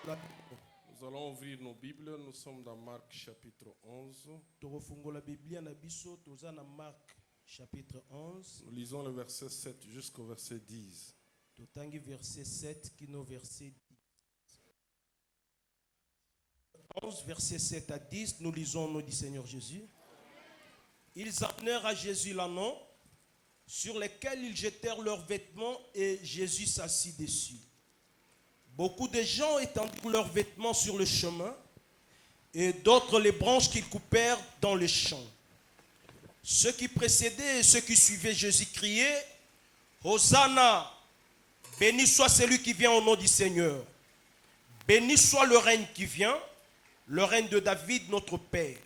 Nous allons ouvrir nos Bibles. Nous sommes dans Marc chapitre 11. Nous lisons le verset 7 jusqu'au verset 10. 11, verset 7 à 10, nous lisons au nom du Seigneur Jésus. Ils amenèrent à Jésus l'ânon, sur lesquels ils jetèrent leurs vêtements et Jésus s'assit dessus. Beaucoup de gens étendirent leurs vêtements sur le chemin et d'autres les branches qu'ils coupèrent dans les champs. Ceux qui précédaient et ceux qui suivaient Jésus criaient « Hosanna, béni soit celui qui vient au nom du Seigneur. Béni soit le règne qui vient, le règne de David notre Père.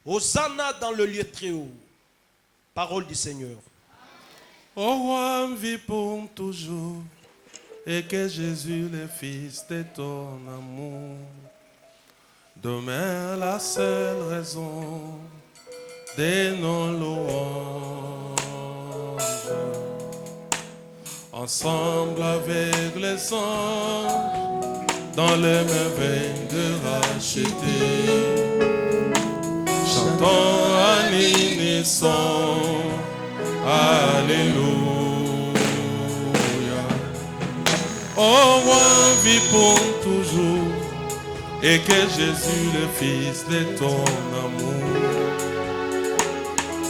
Hosanna dans le lieu très haut. » Parole du Seigneur. Ô roi, vie pour toujours, et que Jésus, le Fils de ton amour, demeure la seule raison de nos louanges. Ensemble avec les anges, dans les merveilles de racheter, chantons à l'unisson, Alléluia. Ô roi, vis pour toujours, et que Jésus, le Fils de ton amour,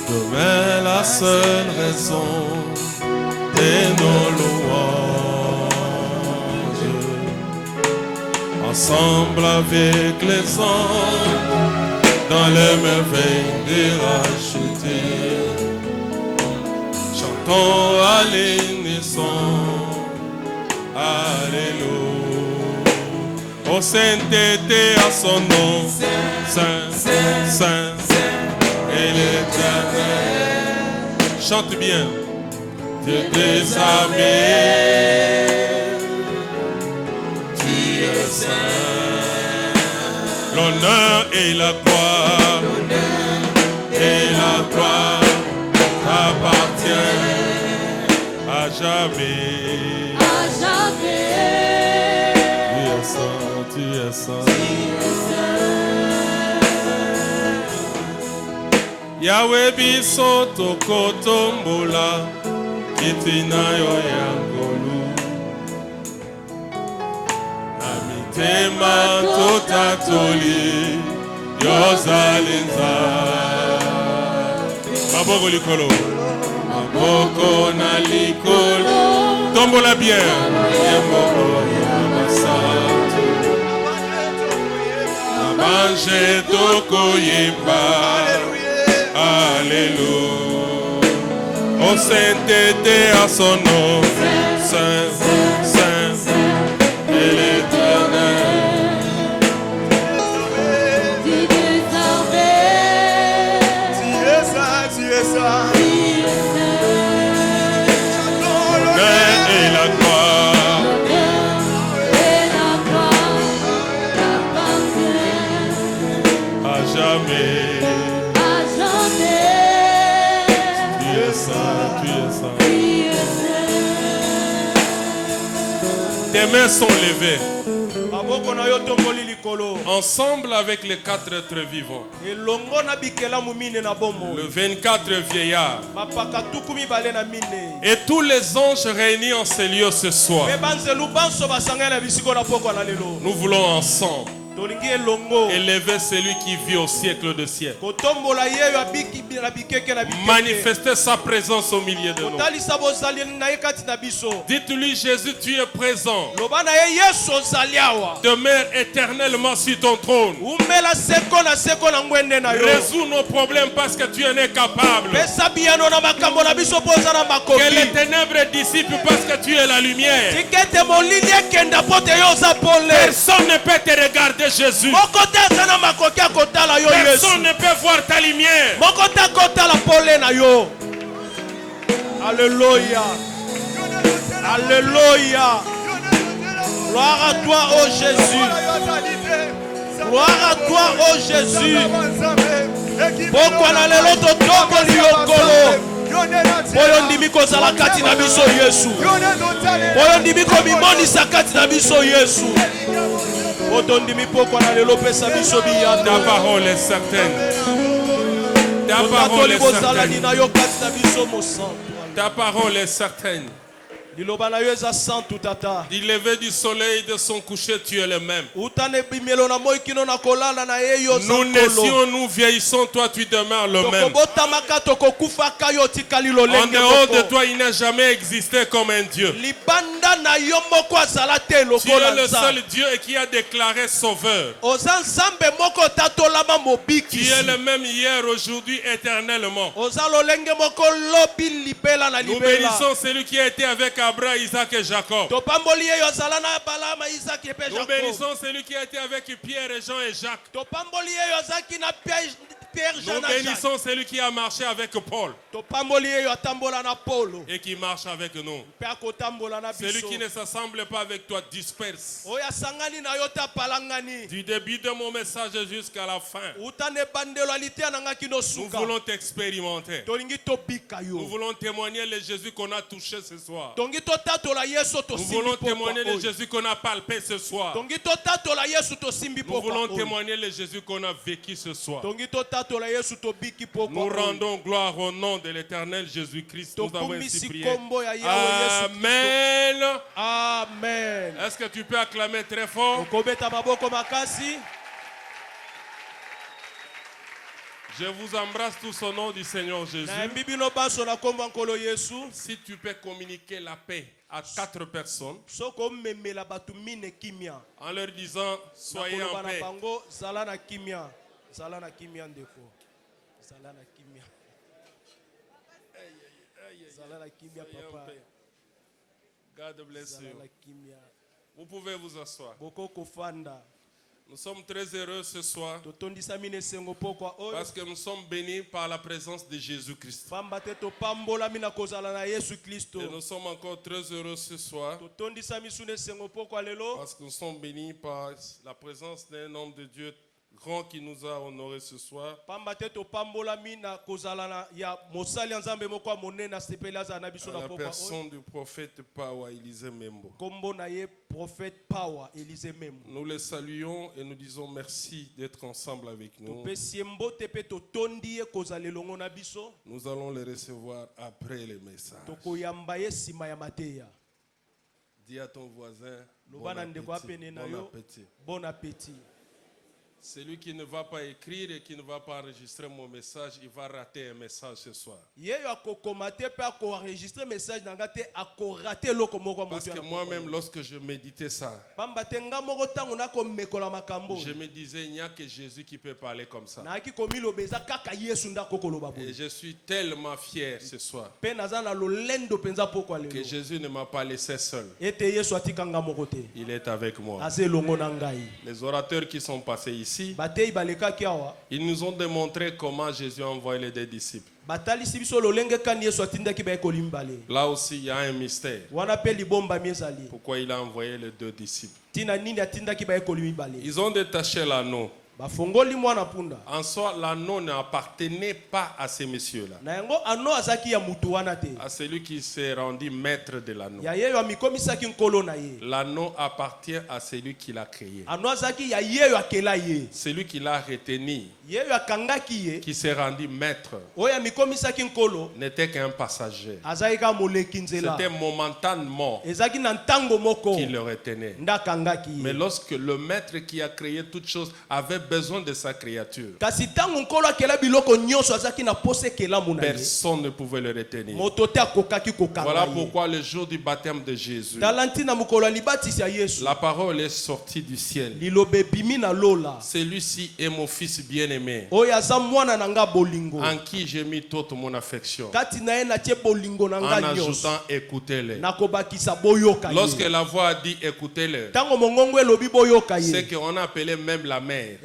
demeure la seule raison de nos louanges. Ensemble avec les anges, dans les merveilles de racheter, chantons à l'unisson, Alléluia. Ô sainteté à son nom, Saint, Saint, Saint, et l'Éternel. Chante bien. Dieu des armées, tu es saint. L'honneur et la gloire, t'appartiennent à jamais. À jamais. Tu es saint. Yahweh biso tokotombola, kitina yo yangolu. Namitema totatoli, yozalinza. Maboko likolo. Maboko na likolo. Tombola bien. Yemoko yamasatu. Abanje toko yemba. Alléluia. Ô sainteté à son nom, Saint, Saint, et l'Éternel. Tu es saint, tu es saint, tu es saint. L'honneur et la gloire, à jamais. Tes mains sont levées. Ensemble avec les 4 êtres vivants. Le 24 vieillards. Et tous les anges réunis en ces lieux ce soir. Nous voulons ensemble élever celui qui vit au siècle de siècle. Manifester sa présence au milieu de nous. Dites-lui, Jésus, tu es présent. Demeure éternellement sur ton trône. Résous nos problèmes parce que tu en es capable. Que les ténèbres dissipent parce que tu es la lumière. Personne ne peut te regarder, Jésus. Personne ne peut voir ta lumière. Alléluia. Alléluia. Gloire à toi, ô Jésus. Gloire à toi, ô Jésus. oyo ndimi kozala kati na biso Yesu, oyo ndimi komimonisa kati na biso Yesu, oto ndimi pokwa na lelo pesa biso biyando. Ta parole est certaine. Ta parole est certaine. Ta parole est certaine. Du lever du soleil de son coucher, tu es le même. Nous naissions, nous vieillissons, toi tu demeures le même. En dehors de toi, il n'a jamais existé comme un Dieu. Tu es le seul Dieu qui a déclaré sauveur. Tu es le même hier, aujourd'hui, éternellement. Nous bénissons celui qui a été avec Abraham, Isaac et Jacob. Nous bénissons celui qui a été avec Pierre et Jean et Jacques. Nous bénissons celui qui a marché avec Paul et qui marche avec nous. Celui qui ne s'assemble pas avec toi disperse. Du début de mon message jusqu'à la fin, nous voulons t'expérimenter. Nous voulons témoigner le Jésus qu'on a touché ce soir. Nous voulons témoigner le Jésus qu'on a palpé ce soir. Nous voulons témoigner le Jésus qu'on a vécu ce soir. Nous rendons gloire au nom de l'Éternel Jésus-Christ. Nous avons ainsi prié. Amen. Amen. Est-ce que tu peux acclamer très fort? Je vous embrasse tous au nom du Seigneur Jésus. Si tu peux communiquer la paix à 4 personnes en leur disant soyez en paix. God bless you. Vous pouvez vous asseoir. Nous sommes très heureux ce soir parce que nous sommes bénis par la présence de Jésus-Christ. Et nous sommes encore très heureux ce soir parce que nous sommes bénis par la présence d'un homme de Dieu grand qui nous a honorés ce soir. La personne du prophète Power Élisée Membo. Nous le saluons et nous disons merci d'être ensemble avec nous. Nous allons le recevoir après le message. Dis à ton voisin, bon appétit. Bon appétit. Celui qui ne va pas écrire et qui ne va pas enregistrer mon message, il va rater un message ce soir. Parce que moi-même, lorsque je méditais ça, je me disais, il n'y a que Jésus qui peut parler comme ça. Et je suis tellement fier ce soir que Jésus ne m'a pas laissé seul. Il est avec moi. Les orateurs qui sont passés ici, ils nous ont démontré comment Jésus a envoyé les 2 disciples. Là aussi, il y a un mystère. Pourquoi il a envoyé les 2 disciples? Ils ont détaché l'anneau. En soi, l'anneau n'appartenait pas à ces messieurs-là. À celui qui s'est rendu maître de l'anneau. L'anneau appartient à celui qui l'a créé. Celui qui l'a retenu, qui s'est rendu maître, n'était qu'un passager. C'était momentanément qu'il le retenait. Mais lorsque le maître qui a créé toutes choses avait besoin de sa créature, personne ne pouvait le retenir. Voilà pourquoi le jour du baptême de Jésus, la parole est sortie du ciel. Celui-ci est mon fils bien-aimé, en qui j'ai mis toute mon affection, en ajoutant écoutez-le. Lorsque la voix a dit écoutez-le, c'est qu'on appelait même la mère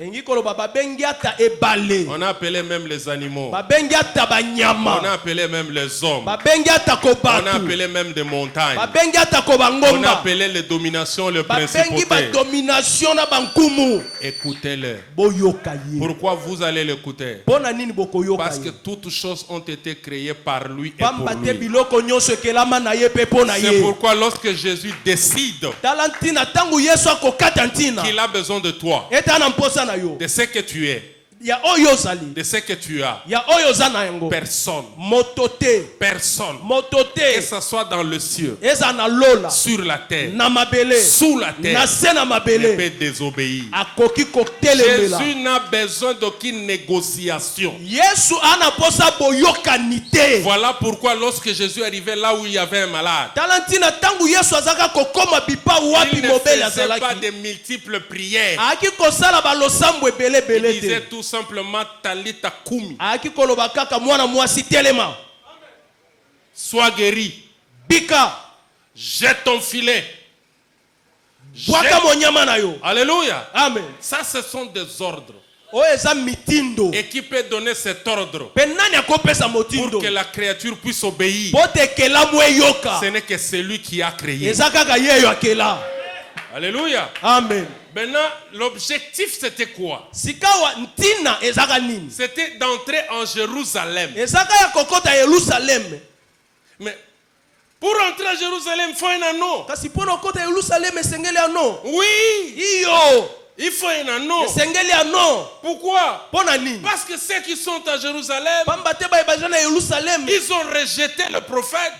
On a appelé même les animaux. On a appelé même les hommes. On a appelé même des montagnes. On a appelé les dominations, les principautés. Écoutez-le. Pourquoi vous allez l'écouter? Parce que toutes choses ont été créées par lui et pour lui. C'est pourquoi lorsque Jésus décide qu'il a besoin de toi, de ce que tu es, de ce que tu as, personne, que ce soit dans le ciel, sur la terre, sous la terre, ne peut désobéir. Jésus n'a besoin d'aucune négociation. Voilà pourquoi lorsque Jésus arrivait là où il y avait un malade, il ne faisait pas de multiples prières. Il disait tout simplement Talita Kumi. Sois guéri. Bika. Jette ton filet. Alléluia. Amen. Ça, ce sont des ordres. Et qui peut donner cet ordre pour que la créature puisse obéir? Ce n'est que celui qui a créé. Alléluia. Amen. Maintenant, l'objectif c'était quoi? C'était d'entrer en Jérusalem. Mais pour entrer à Jérusalem, il faut un anneau. Oui. Il faut un anneau. Pourquoi? Parce que ceux qui sont à Jérusalem, ils ont rejeté le prophète,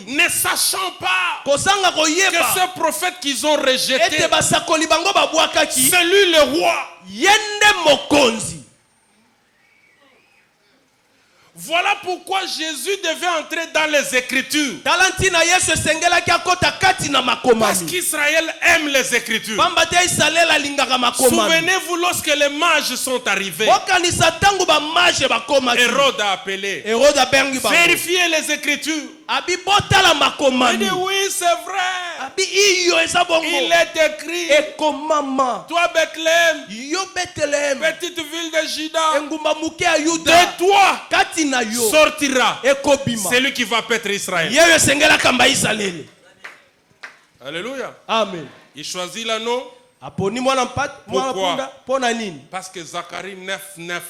ne sachant pas que ce prophète qu'ils ont rejeté, c'est lui le roi. Voilà pourquoi Jésus devait entrer dans les Écritures. Parce qu'Israël aime les Écritures. Souvenez-vous lorsque les mages sont arrivés, Hérode a appelé. Vérifiez les Écritures. Il dit oui, c'est vrai. Il est écrit, toi Bethléem, petite ville de Juda, de toi sortira celui qui va paître Israël. Alléluia. Amen. Il choisit l'anneau. Pourquoi? Parce que Zacharie 9:9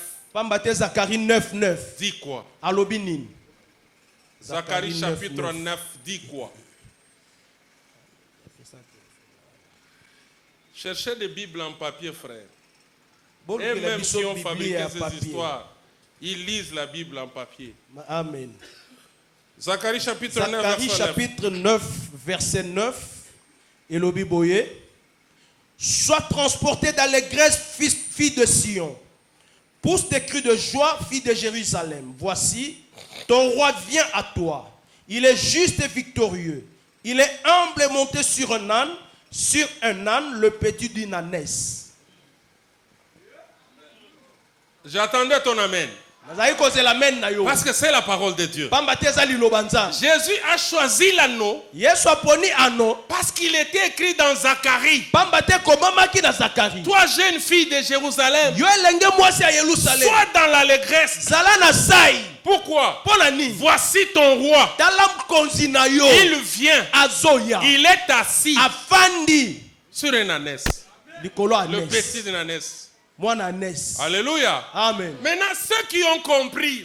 dit quoi? Zacharie chapitre 9 dit quoi? Cherchez des Bibles en papier, frère. Et même qui ont fabriqué ces histoires, ils lisent la Bible en papier. Amen. Zacharie chapitre 9, verset 9. Et le Biboye. Sois transporté d'allégresse, fille de Sion. Pousse tes cris de joie, fille de Jérusalem. Voici, ton roi vient à toi. Il est juste et victorieux. Il est humble et monté sur un âne, le petit d'une ânesse. J'attendais ton amen. Parce que c'est la parole de Dieu. Jésus a choisi l'anneau parce qu'il était écrit dans Zacharie. Toi, jeune fille de Jérusalem, sois dans l'allégresse. Pourquoi? Voici ton roi. Il vient. Il est assis sur une ânesse. Le petit d'une ânesse. Alléluia. Amen. Maintenant, ceux qui ont compris,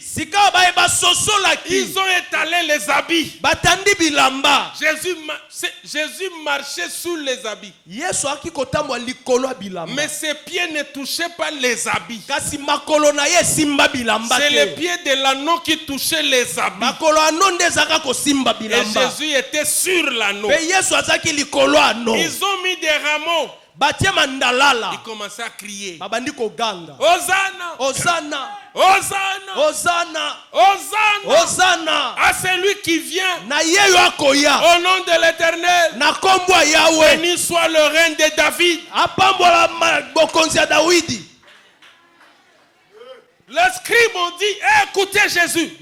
ils ont étalé les habits. Jésus marchait sous les habits. Mais ses pieds ne touchaient pas les habits. C'est les pieds de l'anneau qui touchaient les habits. Et Jésus était sur l'anneau. Ils ont mis des rameaux. Il commençait à crier. Hosanna! Hosanna! Hosanna! Hosanna! Hosanna! À celui qui vient au nom de l'Éternel. Béni soit le règne de David. Les scribes ont dit, écoutez Jésus.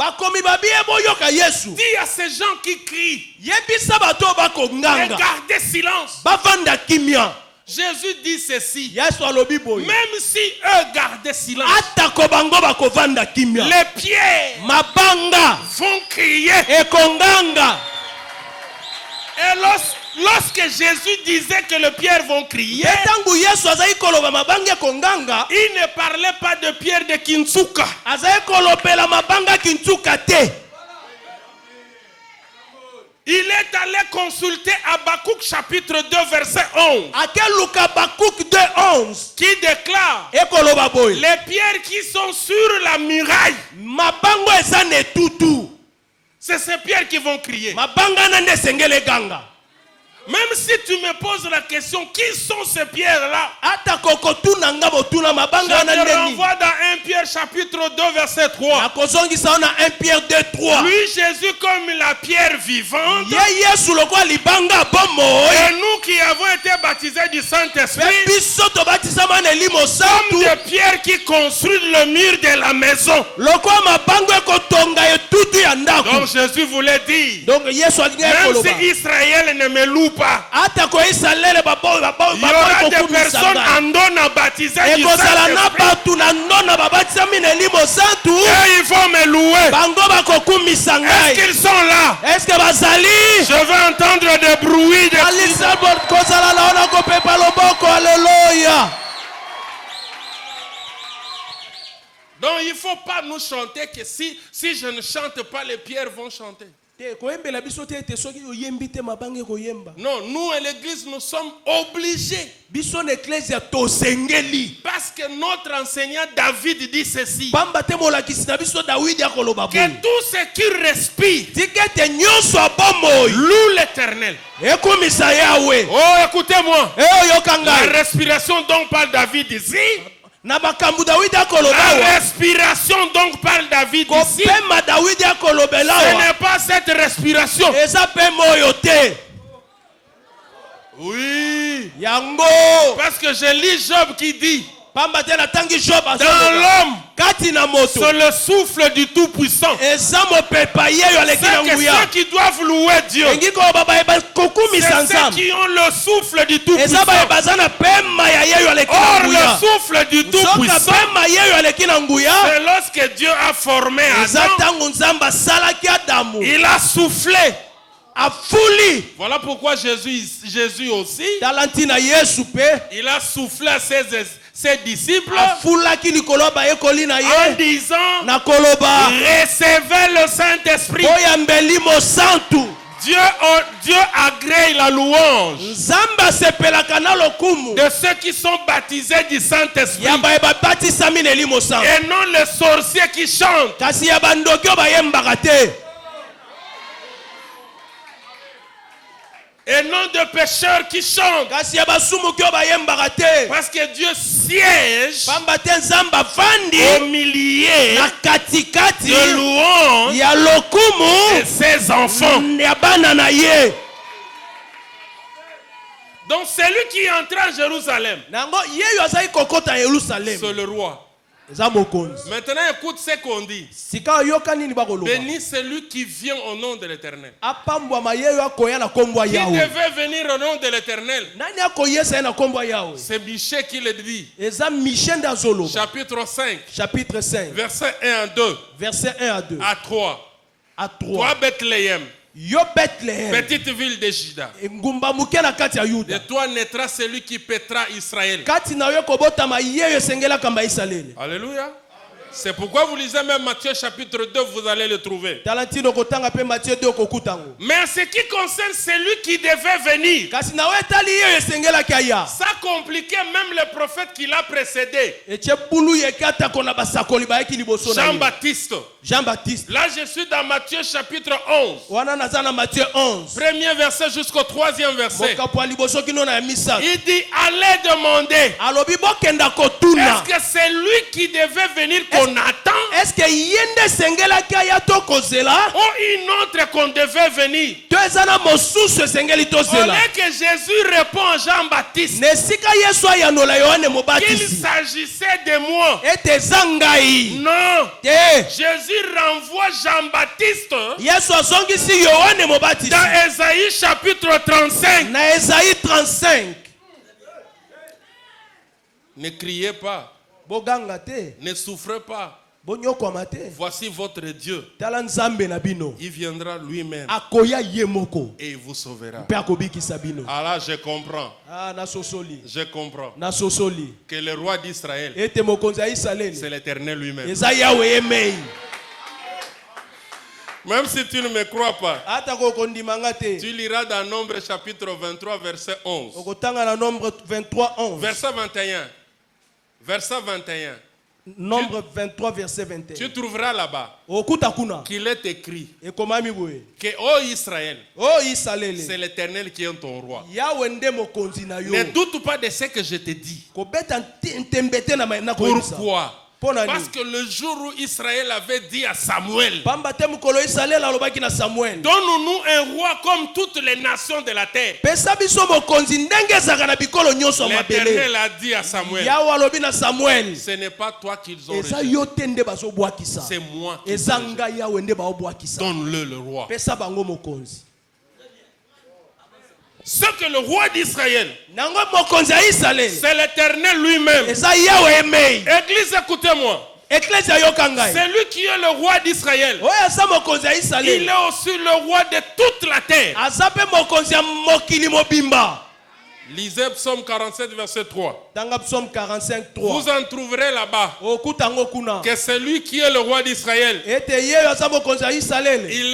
Dis à ces gens qui crient, et gardez silence. Jésus dit ceci. Même si eux gardaient silence, les pierres vont crier. Et lorsque Jésus disait que les pierres vont crier, il ne parlait pas de pierres de Kintsuka. Il est allé consulter Habakkuk chapitre 2 verset 11. Qui déclare les pierres qui sont sur la muraille. C'est ces pierres qui vont crier. Même si tu me poses la question, qui sont ces pierres-là? Je te renvoie dans 1 Pierre chapitre 2 verset 3. Lui, Jésus, comme la pierre vivante, et nous qui avons été baptisés du Saint-Esprit, comme des pierres qui construisent le mur de la maison. Donc Jésus voulait dire, même si Israël ne me loue pas, il y aura des personnes en don à baptiser du Saint-Esprit et ils vont me louer. Est-ce qu'ils sont là? Je veux entendre des bruits de... Donc il ne faut pas nous chanter que si je ne chante pas, les pierres vont chanter. Non, nous à l'église, nous sommes obligés. Parce que notre enseignant David dit ceci, que tout ce qui respire loue l'Éternel. Oh, écoutez-moi. La respiration dont parle David ici, la respiration dont parle David ici, ce n'est pas cette respiration. Oui. Parce que je lis Job qui dit, dans l'homme, c'est le souffle du Tout-Puissant. C'est que ceux qui doivent louer Dieu, c'est ceux qui ont le souffle du Tout-Puissant. Or, le souffle du Tout-Puissant, c'est lorsque Dieu a formé Adam, il a soufflé. Voilà pourquoi Jésus aussi, il a soufflé à ses disciples en disant, recevez le Saint-Esprit. Dieu agrée la louange de ceux qui sont baptisés du Saint-Esprit et non les sorciers qui chantent. Et non de pécheurs qui chantent. Parce que Dieu siège au milieu de louanges de ses enfants. Donc celui qui entre à Jérusalem, c'est le roi. Maintenant écoute ce qu'on dit. Béni celui qui vient au nom de l'Éternel. Qui devait venir au nom de l'Éternel? C'est Michée qui le dit. Chapitre 5. Verset 1 à 2. À 3. Toi Bethléem, petite ville de Juda, de toi naîtra celui qui pétera Israël. Alléluia. C'est pourquoi vous lisez même Matthieu chapitre 2, vous allez le trouver. Mais en ce qui concerne celui qui devait venir, ça compliquait même le prophète qui l'a précédé, Jean-Baptiste. Là je suis dans Matthieu chapitre 11. Premier verset jusqu'au 3e verset. Il dit, allez demander, est-ce que c'est lui qui devait venir qu'on attend, ou une autre qu'on devait venir? Au lieu que Jésus répond à Jean-Baptiste qu'il s'agissait de moi, non, Jésus renvoie Jean-Baptiste dans Ésaïe chapitre 35. Ne criez pas. Ne souffrez pas. Voici votre Dieu. Il viendra lui-même et il vous sauvera. Alors je comprends. Je comprends que le roi d'Israël, c'est l'Éternel lui-même. Même si tu ne me crois pas, tu liras dans Nombre chapitre 23 verset 11. Verset 21. Verset 21. Nombre 23 verset 21. Tu trouveras là-bas qu'il est écrit que ô Israël, c'est l'Éternel qui est ton roi. Ne doute pas de ce que je te dis. Pourquoi? Parce que le jour où Israël avait dit à Samuel, donne-nous un roi comme toutes les nations de la terre. L'Éternel a dit à Samuel, ce n'est pas toi qu'ils ont rejeté, c'est moi qui les rejeté. Donne-le le roi. Ce que le roi d'Israël, c'est l'Éternel lui-même. Église, écoutez-moi. C'est lui qui est le roi d'Israël. Il est aussi le roi de toute la terre. Lisez Psaume 47 verset 3. Vous en trouverez là-bas que c'est lui qui est le roi d'Israël. Il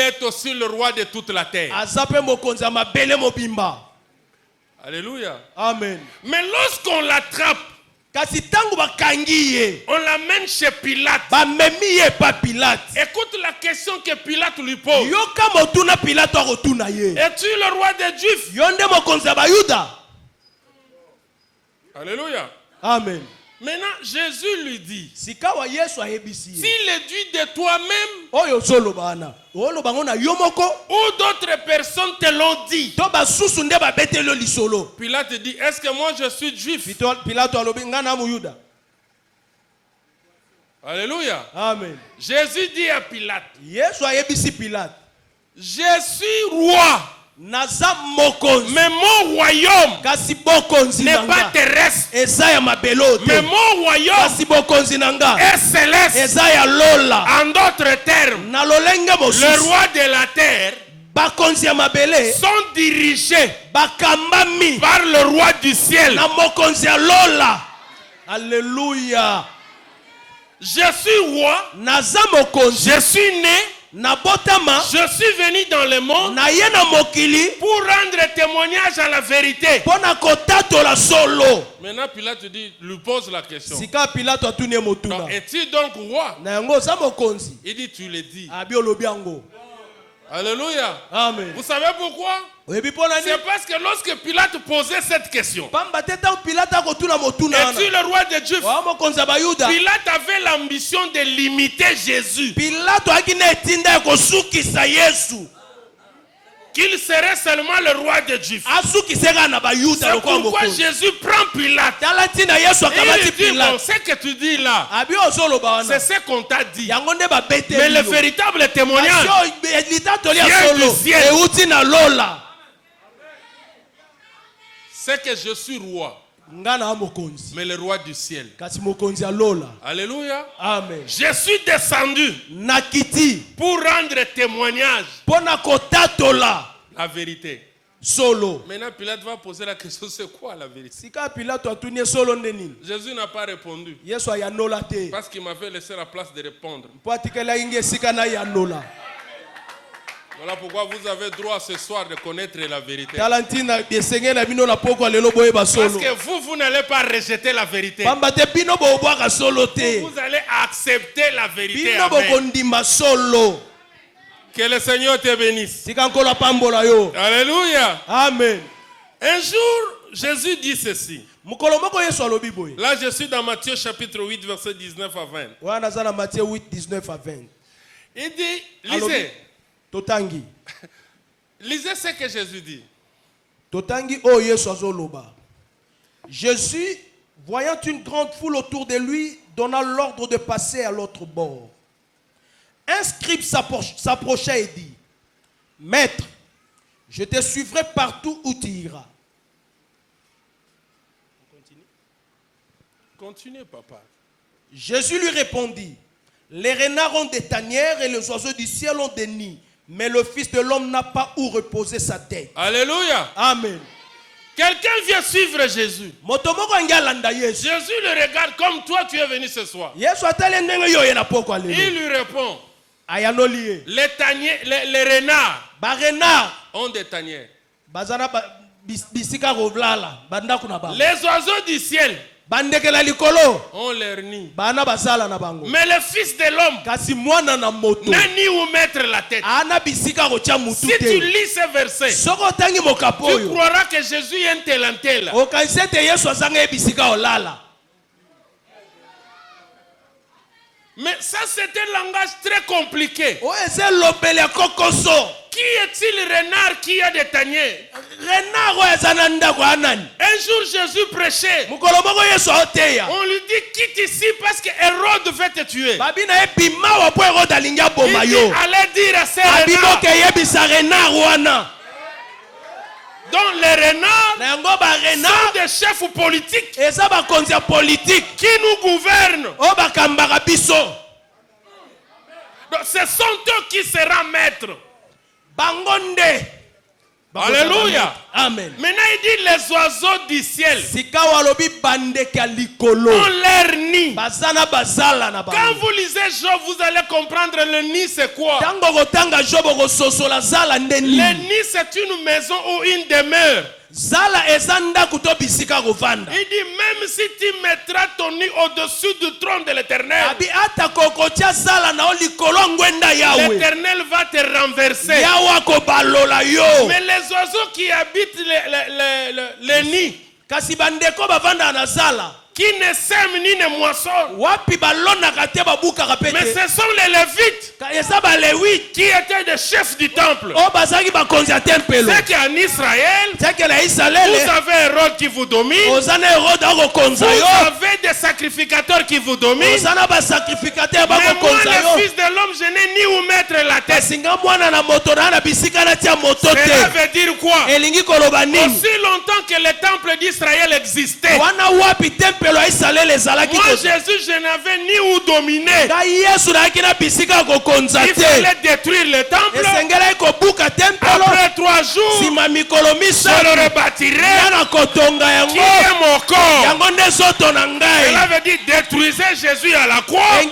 est aussi le roi de toute la terre. Alléluia. Amen. Mais lorsqu'on l'attrape, on l'amène chez Pilate. Écoute la question que Pilate lui pose. Es-tu le roi des Juifs? Alléluia. Amen. Maintenant, Jésus lui dit, s'il est dit de toi-même, ou d'autres personnes te l'ont dit, Pilate dit, est-ce que moi je suis juif? Alléluia. Amen. Jésus dit à Pilate, je suis roi. Mais mon royaume n'est pas terrestre. Mais mon royaume est céleste. En d'autres termes, le roi de la terre sont dirigés par le roi du ciel. Alléluia. Je suis roi. Je suis né. Je suis venu dans le monde pour rendre témoignage à la vérité. Maintenant Pilate dit, lui pose la question. Es-tu donc roi? Il dit, tu le dis. Alléluia. Amen. Vous savez pourquoi? C'est parce que lorsque Pilate posait cette question, es-tu le roi des Juifs? Pilate avait l'ambition de limiter Jésus. Qu'il serait seulement le roi des Juifs. C'est pourquoi Jésus prend Pilate. Et il dit, bon, ce que tu dis là, c'est ce qu'on t'a dit. Mais le véritable témoignage vient du ciel. C'est que je suis roi. Mais le roi du ciel. Alléluia. Amen. Je suis descendu pour rendre témoignage la vérité. Maintenant Pilate va poser la question, c'est quoi la vérité? Jésus n'a pas répondu parce qu'il m'avait laissé la place de répondre. Voilà pourquoi vous avez droit ce soir de connaître la vérité. Parce que vous n'allez pas rejeter la vérité. Vous allez accepter la vérité. Amen. Que le Seigneur te bénisse. Alléluia. Amen. Un jour, Jésus dit ceci. Là, je suis dans Matthieu chapitre 8, verset 19 à 20. Il dit, lisez. Lisez ce que Jésus dit. Jésus, voyant une grande foule autour de lui, donna l'ordre de passer à l'autre bord. Un scribe s'approcha et dit, Maître, je te suivrai partout où tu iras. Continuez, papa. Jésus lui répondit, les renards ont des tanières et les oiseaux du ciel ont des nids, mais le Fils de l'homme n'a pas où reposer sa tête. Alléluia. Amen. Quelqu'un vient suivre Jésus. Jésus le regarde comme toi tu es venu ce soir. Il lui répond, les renards ont des tanières. Les oiseaux du ciel ont leur nid. Mais le Fils de l'homme n'a ni où mettre la tête. Si tu lis ce verset, tu croiras que Jésus est un tel en tel. Mais ça c'est un langage très compliqué. Qui est-il renard qui a des tanières? Un jour Jésus prêchait. On lui dit quitte ici parce que Hérode veut te tuer. Il dit allez dire à ces renards. Donc les renards sont des chefs politiques qui nous gouvernent. Donc ce sont eux qui seront maîtres. Alléluia. Amen. Maintenant il dit les oiseaux du ciel ont leur nid. Quand vous lisez Job, vous allez comprendre le nid c'est quoi. Le nid c'est une maison ou une demeure. Il dit même si tu mettras ton nid au-dessus du trône de l'Éternel, l'Éternel va te renverser. Mais les oiseaux qui habitent les nids, qui ne sèment ni ne moissonnent, mais ce sont les Lévites qui étaient des chefs du temple. C'est qu'en Israël, vous avez Hérode qui vous domine, vous avez des sacrificateurs qui vous dominent. Mais moi le Fils de l'homme, je n'ai ni où mettre la tête. Cela veut dire quoi? Aussi longtemps que le temple d'Israël existait, moi Jésus, je n'avais ni où dominer. Il fallait détruire le temple. Après 3 jours, je le rebâtirai. Qui est mon corps? Cela veut dire détruisez Jésus à la croix.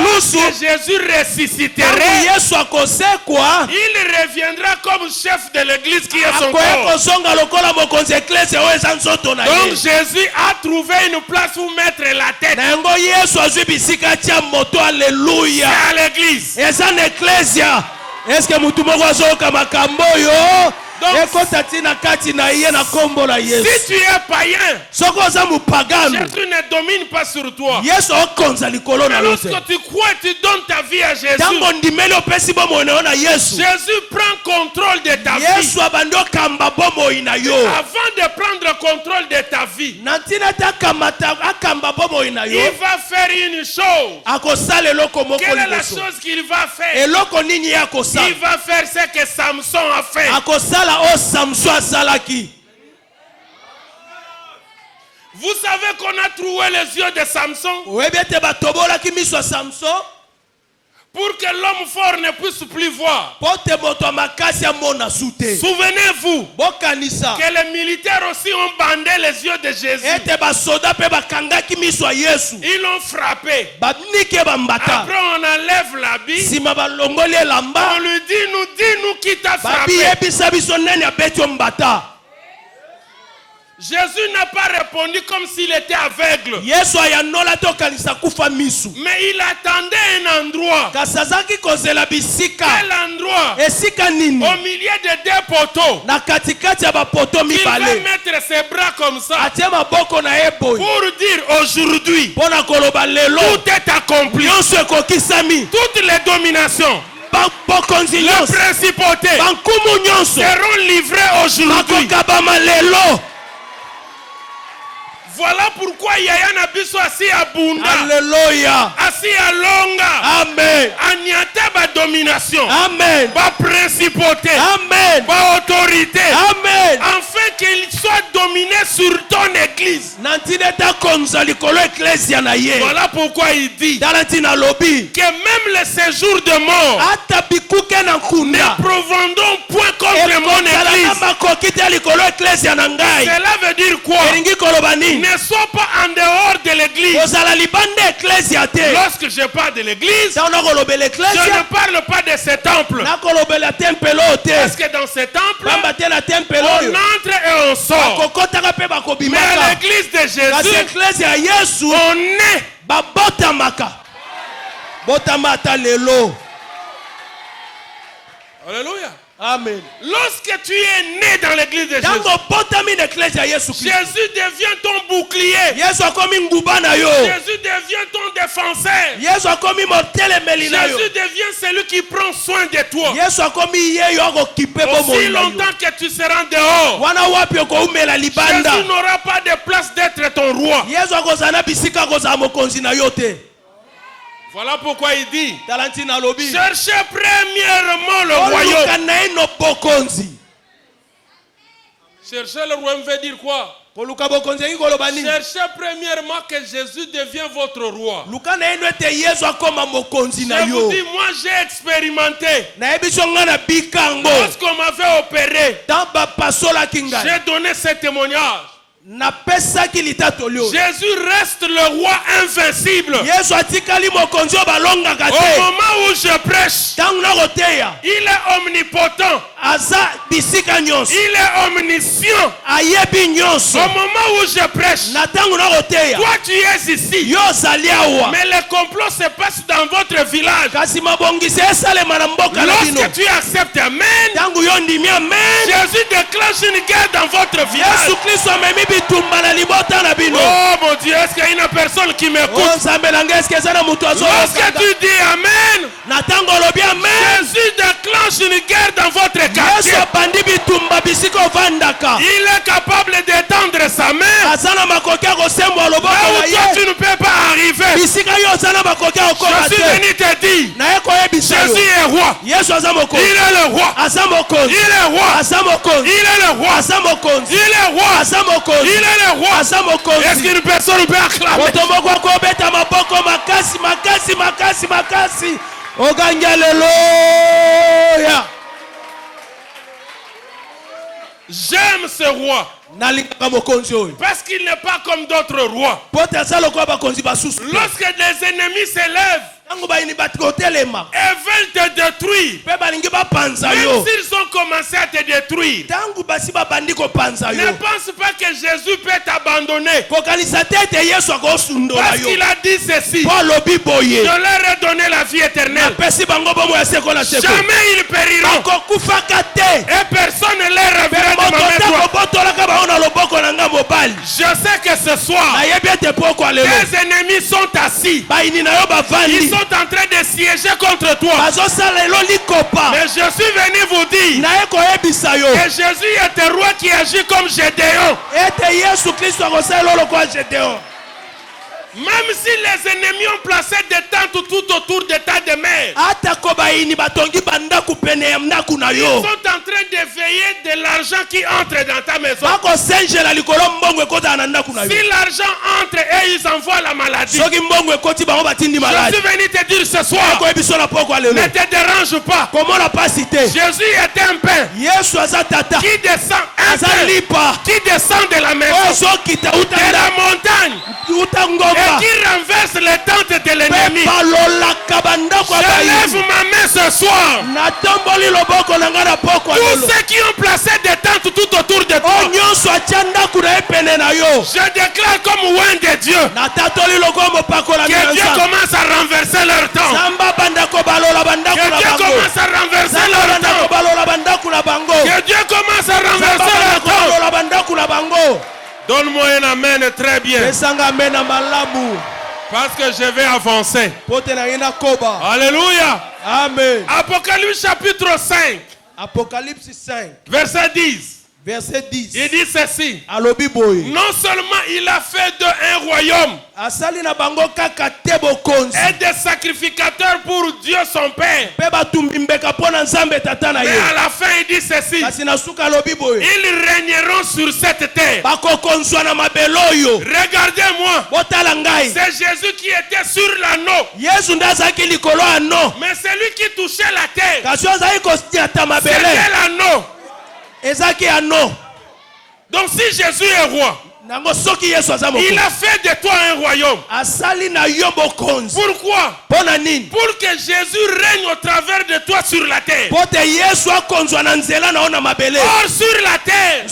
Lorsque Jésus ressusciterait, il reviendra comme chef de l'église qui est son corps. Donc Jésus a trouvé une place où mettre la tête. C'est à l'église. Est-ce que donc, si tu es païen, Jésus ne domine pas sur toi. Mais lorsque tu crois et tu donnes ta vie à Jésus, Jésus prend contrôle de ta vie. Avant de prendre contrôle de ta vie, il va faire une chose. Quelle est la chose qu'il va faire? Il va faire ce que Samson a fait. Vous savez qu'on a trouvé les yeux de Samson pour que l'homme fort ne puisse plus voir. Souvenez-vous que les militaires aussi ont bandé les yeux de Jésus. Ils l'ont frappé. Après on enlève l'habit. On lui dit nous qui t'a frappé. Jésus n'a pas répondu comme s'il était aveugle. Mais il attendait un endroit. Quel endroit? Au milieu de 2 poteaux. Il va mettre ses bras comme ça pour dire aujourd'hui tout est accompli. Toutes les dominations, les principautés seront livrées aujourd'hui. Voilà pourquoi Yaya Nabiso assis à Bunda. Alléluia. Assis à Longa. Amen. Agnata ba domination. Amen. Ba principauté. Amen. Ba autorité. Amen. Afin qu'il soit dominé sur ton église. Voilà pourquoi il dit que même le séjour de mort ne provenons point contre mon église. Cela veut dire quoi? Ne sois pas en dehors de l'église. Lorsque je parle de l'église, je ne parle pas de ce temple. Parce que dans ce temple, on entre et on sort. Mais à l'église de Jésus, on est. Alléluia. Amen. Lorsque tu es né dans l'église de Jésus, Jésus devient ton bouclier. Jésus devient ton défenseur. Jésus devient celui qui prend soin de toi. Aussi longtemps que tu seras dehors, Jésus n'aura pas de place d'être ton roi. Voilà pourquoi il dit, cherchez premièrement le royaume. Cherchez le royaume veut dire quoi? Cherchez premièrement que Jésus devienne votre roi. Je vous dis, moi j'ai expérimenté. Lorsqu'on m'avait opéré, j'ai donné ce témoignage. Jésus reste le roi invincible. Au moment où je prêche, il est omnipotent. Il est omniscient. Au moment où je prêche, toi tu es ici. Mais le complot se passe dans votre village. Lorsque tu acceptes Amen, Jésus déclenche une guerre dans votre village. Oh mon Dieu, est-ce qu'il y a une personne qui m'écoute? Lorsque tu dis Amen, Jésus déclenche une guerre dans votre quartier. Il est capable d'étendre sa main là où toi tu ne peux pas arriver. Je suis venu te dire, Jésus est roi. Il est le roi. Il est roi. Il est le roi. Il est roi. Il est le roi. Est-ce qu'une personne peut acclamer? J'aime ce roi. Parce qu'il n'est pas comme d'autres rois. Lorsque les ennemis s'élèvent et veulent te détruire, même s'ils ont commencé à te détruire, ne pense pas que Jésus peut t'abandonner. Parce qu'il a dit ceci, je leur ai donné la vie éternelle. Jamais ils périront et personne ne les révélera de ma main droite. Je sais que ce soir les ennemis sont assis. Ils sont en train de siéger contre toi. Mais je suis venu vous dire que Jésus est un roi qui agit comme Gédéon. Même si les ennemis ont placé des tentes tout autour de ta demeure, ils sont en train de veiller de l'argent qui entre dans ta maison. Si l'argent entre et ils envoient la maladie, je suis venu te dire ce soir, ne te dérange pas. Jésus est un pain qui descend, qui descend de la maison, de la montagne, et qui renverse les tentes de l'ennemi. Je lève ma main ce soir. Tous ceux qui ont placé des tentes tout autour de toi, je déclare comme oint de Dieu que Dieu commence à renverser leur temps. Que Dieu commence à renverser leur temps. Que Dieu commence à renverser leur temps. Donne-moi un amen très bien. Parce que je vais avancer. Alléluia. Amen. Apocalypse chapitre 5. Apocalypse 5. Verset 10. Verset 10. Il dit ceci. Non seulement il a fait d'eux un royaume et des sacrificateurs pour Dieu son Père. Mais à la fin il dit ceci. Ils régneront sur cette terre. Regardez-moi. C'est Jésus qui était sur l'anneau. Mais c'est lui qui touchait la terre. C'était l'anneau. Donc si Jésus est roi, il a fait de toi un royaume. Pourquoi? Pour que Jésus règne au travers de toi sur la terre. Or sur la terre,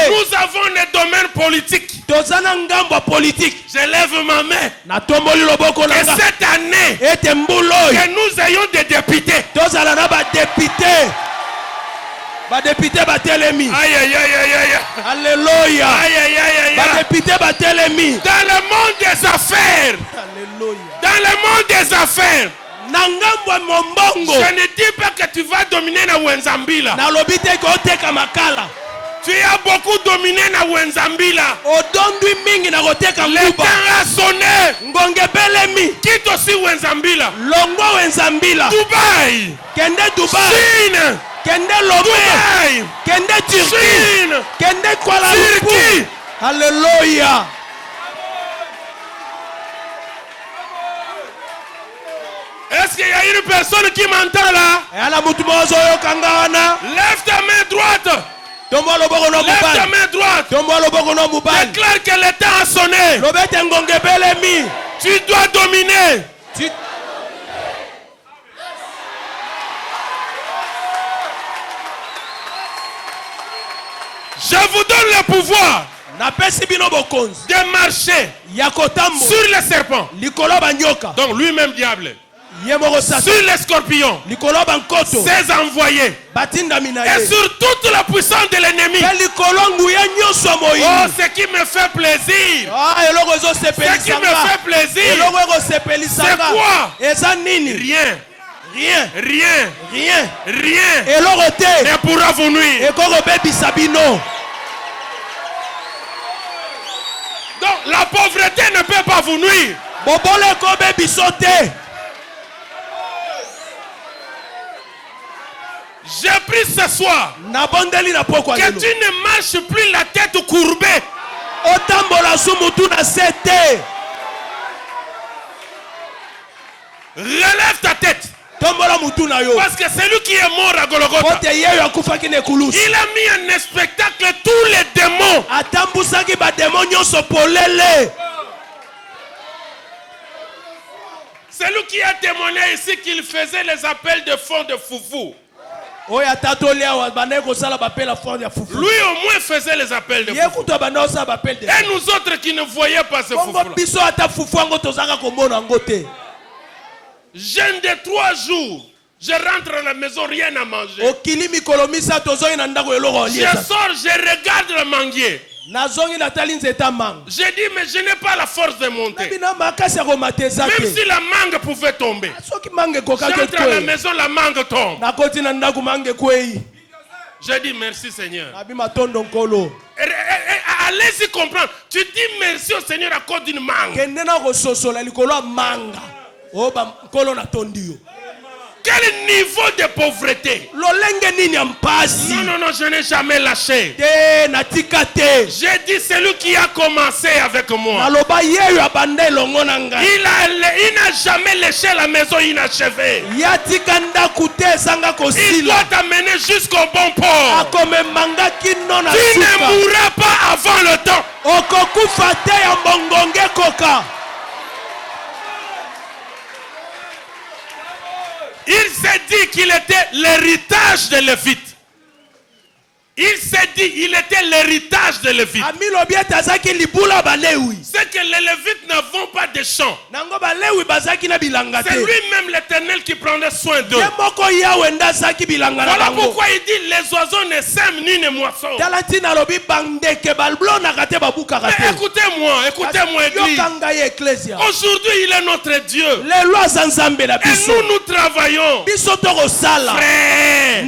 nous avons des domaines politiques. Je lève ma main. Et cette année, que nous ayons des députés. Député Batelemi. Aïe aïe aïe aïe aïe. Alléluia. Aïe aïe aïe aïe. Député Batelemi. Dans le monde des affaires. Alléluia. Dans le monde des affaires. Nangambwa mombongo. Je ne dis pas que tu vas dominer na Wenzambila. Na lobite ko teka makala. Tu as beaucoup dominé na Wenzambila. Odondwi mingi na koteka nguba. Le temps a sonné. Ngonge belemi. Quitte aussi Wenzambila. Longo Wenzambila. Dubaï. Kende Dubaï. Chine. Kende Lomé. Kende Turquie. Kende Kuala Lumpur. Alléluia. Est-ce qu'il y a une personne qui m'entend là? Lève ta main droite. Lève ta main droite. Déclare que le temps a sonné. Tu dois dominer. Je vous donne le pouvoir de marcher sur les serpents. Donc lui-même diable. Sur les scorpions. Ses envoyés. Et sur toute la puissance de l'ennemi. Oh, ce qui me fait plaisir. Ce qui me fait plaisir. C'est quoi? Rien. Rien. Rien. Rien. Rien. Ne pourra vous nuire. Donc la pauvreté ne peut pas vous nuire. J'ai pris ce soir que tu ne marches plus la tête courbée. Relève ta tête. Parce que c'est lui qui est mort à Golgotha. Il a mis un spectacle tous les démons. C'est lui qui a témoigné ici qu'il faisait les appels de fond de foufou. Lui au moins faisait les appels de foufou. Et nous autres qui ne voyons pas ce foufou-là. Jeûne de 3 jours. Je rentre à la maison, rien à manger. Je sors, je regarde le manguier. J'ai dit, mais je n'ai pas la force de monter. Même si la mangue pouvait tomber. J'entre à la maison, la mangue tombe. J'ai dit merci Seigneur. Allez-y comprendre. Tu dis merci au Seigneur à cause d'une mangue. Quel niveau de pauvreté? Non, je n'ai jamais lâché. J'ai dit c'est lui qui a commencé avec moi. Il n'a jamais laissé la maison inachevée. Il doit t'amener jusqu'au bon port. Tu ne mourras pas avant le temps. Il s'est dit qu'il était l'héritage de Lévite. Il s'est dit il était l'héritage de Lévite. C'est que les Lévites n'avons pas de champs. C'est lui-même l'Éternel qui prenait soin d'eux. Voilà pourquoi il dit les oiseaux ne sèment ni ne moissonnent. Mais écoutez-moi Église. Aujourd'hui il est notre Dieu. Et nous travaillons. Frère,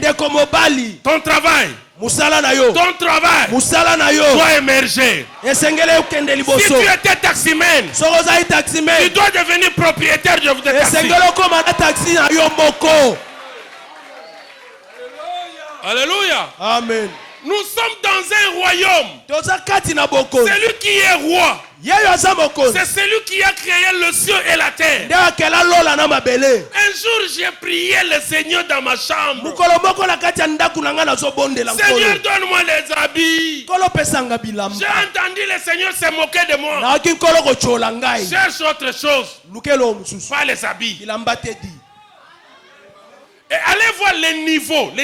ton travail. ton travail doit émerger. Si tu étais taximan, tu dois devenir propriétaire de taxi. Alléluia. Amen. Nous sommes dans un royaume. Celui qui est roi, c'est celui qui a créé le ciel et la terre. Un jour, j'ai prié le Seigneur dans ma chambre. Seigneur, donne-moi les habits. J'ai entendu le Seigneur se moquer de moi. Cherche autre chose, pas les habits. Et allez voir les niveaux de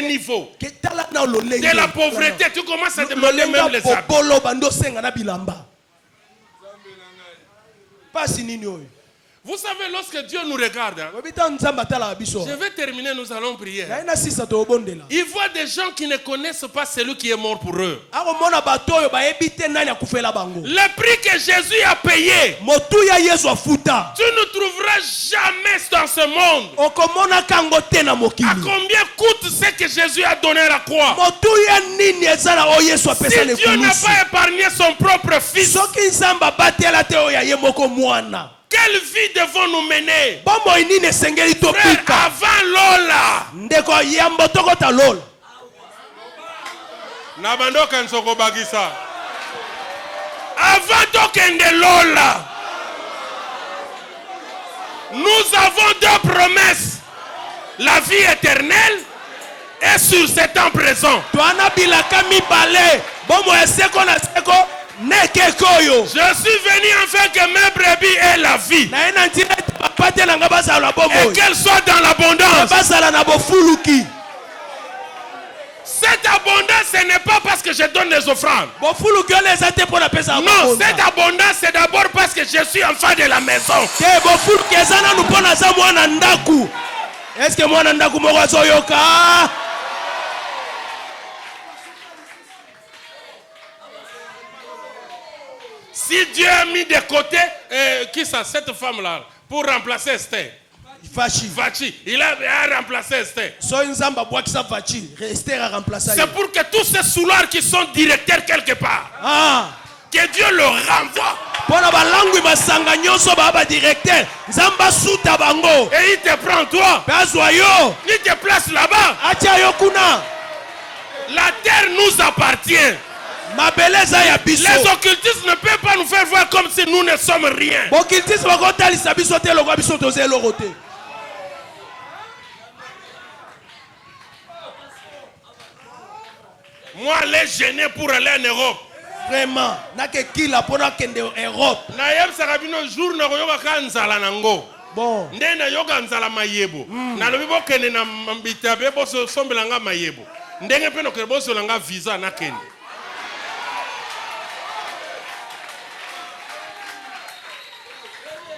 la pauvreté. Tu commences à demander même les habits. Vous savez, lorsque Dieu nous regarde, je vais terminer, nous allons prier. Il voit des gens qui ne connaissent pas celui qui est mort pour eux. Le prix que Jésus a payé, tu ne trouveras jamais dans ce monde. À combien coûte ce que Jésus a donné à la croix? Si Dieu n'a pas épargné son propre fils, quelle vie devons-nous mener? Frère, avant Lola. Avant Tokende Lola. Nous avons deux promesses. La vie éternelle et sur ce temps présent. Je suis venu afin que mes brebis aient la vie et qu'elles soient dans l'abondance. Cette abondance, ce n'est pas parce que je donne des offrandes. Non, cette abondance, c'est d'abord parce que je suis enfant de la maison. Est-ce que moi nandaku moko yoka? Si Dieu a mis de côté qui ça, cette femme-là, pour remplacer Esther. Vachi. Il a remplacé Esther. C'est pour que tous ces soulards qui sont directeurs quelque part, que Dieu le renvoie. Et il te prend toi. Il te place là-bas. La terre nous appartient. Les occultistes ne peuvent pas nous faire voir comme si nous ne sommes rien. Moi, aller gêner pour aller en Europe. Vraiment, bon.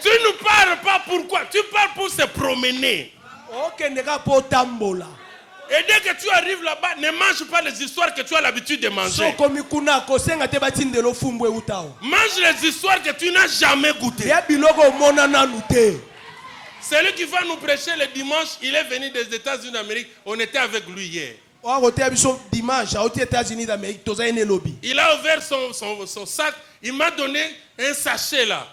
Tu ne parles pas pourquoi, tu parles pour se promener. Et dès que tu arrives là-bas, ne mange pas les histoires que tu as l'habitude de manger. Mange les histoires que tu n'as jamais goûtées. Celui qui va nous prêcher le dimanche, il est venu des États-Unis d'Amérique. On était avec lui hier. Il a ouvert son sac. Il m'a donné un sachet là.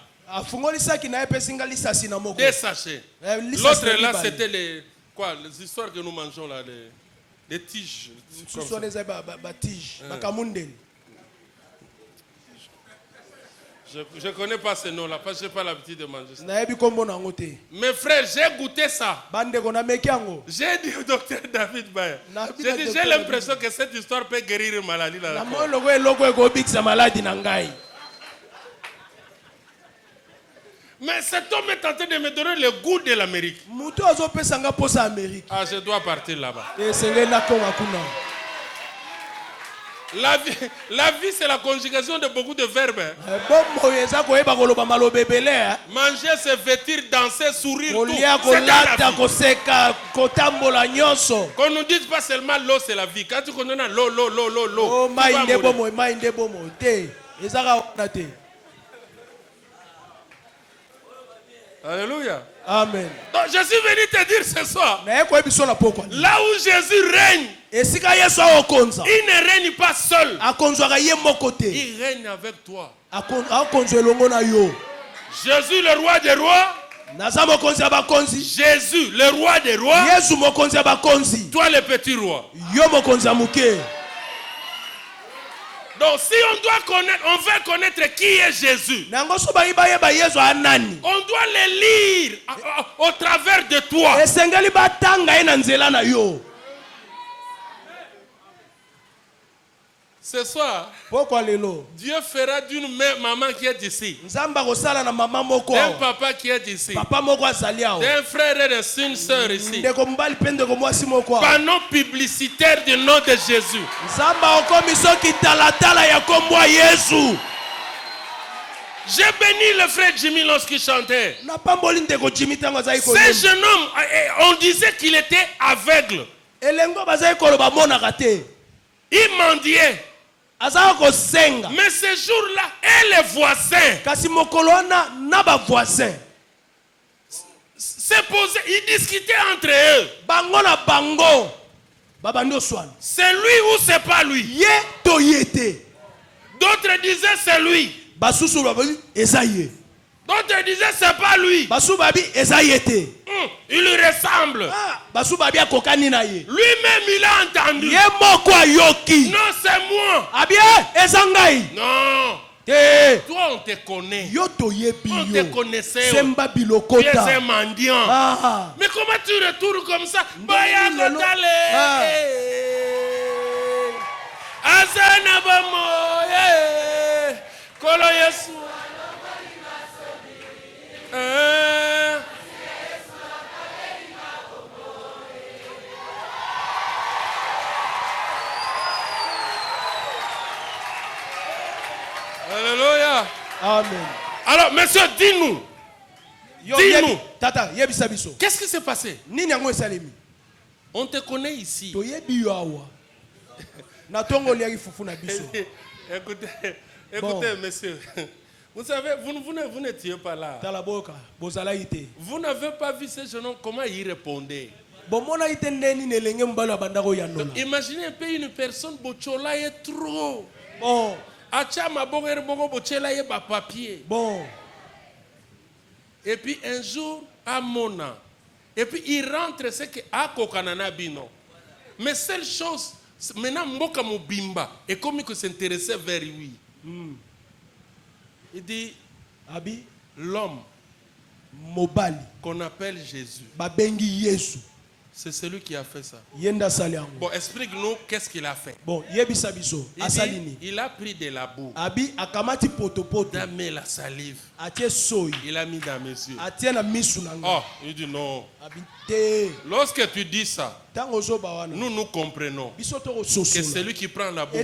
Des sachets. L'autre là, c'était les histoires que nous mangeons là, les tiges. Je ne connais pas ce nom là, parce que je n'ai pas l'habitude de manger ça. Mes frères, j'ai goûté ça. J'ai dit au docteur David Baye, j'ai l'impression que cette histoire peut guérir une maladie là. Mais cet homme est en train de me donner le goût de l'Amérique. Ah, je dois partir là-bas. La vie, c'est la conjugation de beaucoup de verbes. Manger, se vêtir, danser, sourire, tout. C'est dans la vie. Qu'on nous dise pas seulement l'eau, c'est la vie. Quand tu connais l'eau. Oh, Alléluia. Amen. Donc je suis venu te dire ce soir, là où Jésus règne, il ne règne pas seul. Il règne avec toi. Jésus, le roi des rois. Jésus, le roi des rois. Toi, le petit roi. Donc si on doit connaître, on veut connaître qui est Jésus, on doit le lire au travers de toi. Ce soir, Dieu fera d'une maman qui est ici, d'un papa qui est ici, d'un frère et d'une soeur ici, panneau publicitaire du nom de Jésus. J'ai béni le frère Jimmy lorsqu'il chantait. Ce jeune homme, on disait qu'il était aveugle. Il mendiait. Mais ce jour-là, et les voisins s'est posé, ils discutaient entre eux. C'est lui ou c'est pas lui? D'autres disaient c'est lui. D'autres disaient c'est pas lui. Il lui ressemble. Lui-même il a entendu. Non, c'est moi. Non. Toi on te connaît. On te connaissait. Tu es un mendiant. Mais comment tu retournes comme ça? Alléluia. Amen. Alors, monsieur, dis-nous. Dis-nous. Tata, qu'est-ce qui s'est passé? On te connaît ici. Écoutez, monsieur. Vous savez, vous n'étiez pas là. Vous n'avez pas vu ce jeune homme, comment il répondait. Donc, imaginez un peu une personne, Bochola est trop. Bon. Bon. Et puis un jour, à Mona. Et puis il rentre, c'est que à Kokanana Bino. Mais seule chose, maintenant Mboka Mobimba, et comme il s'intéressait vers lui. Il dit, l'homme Mobali qu'on appelle Jésus, c'est celui qui a fait ça. Bon, explique-nous qu'est-ce qu'il a fait. Bon, il a pris de la boue. Il a mis la salive. Il a mis dans mes yeux. Oh, il dit non. Lorsque tu dis ça, nous comprenons que celui qui prend la boue,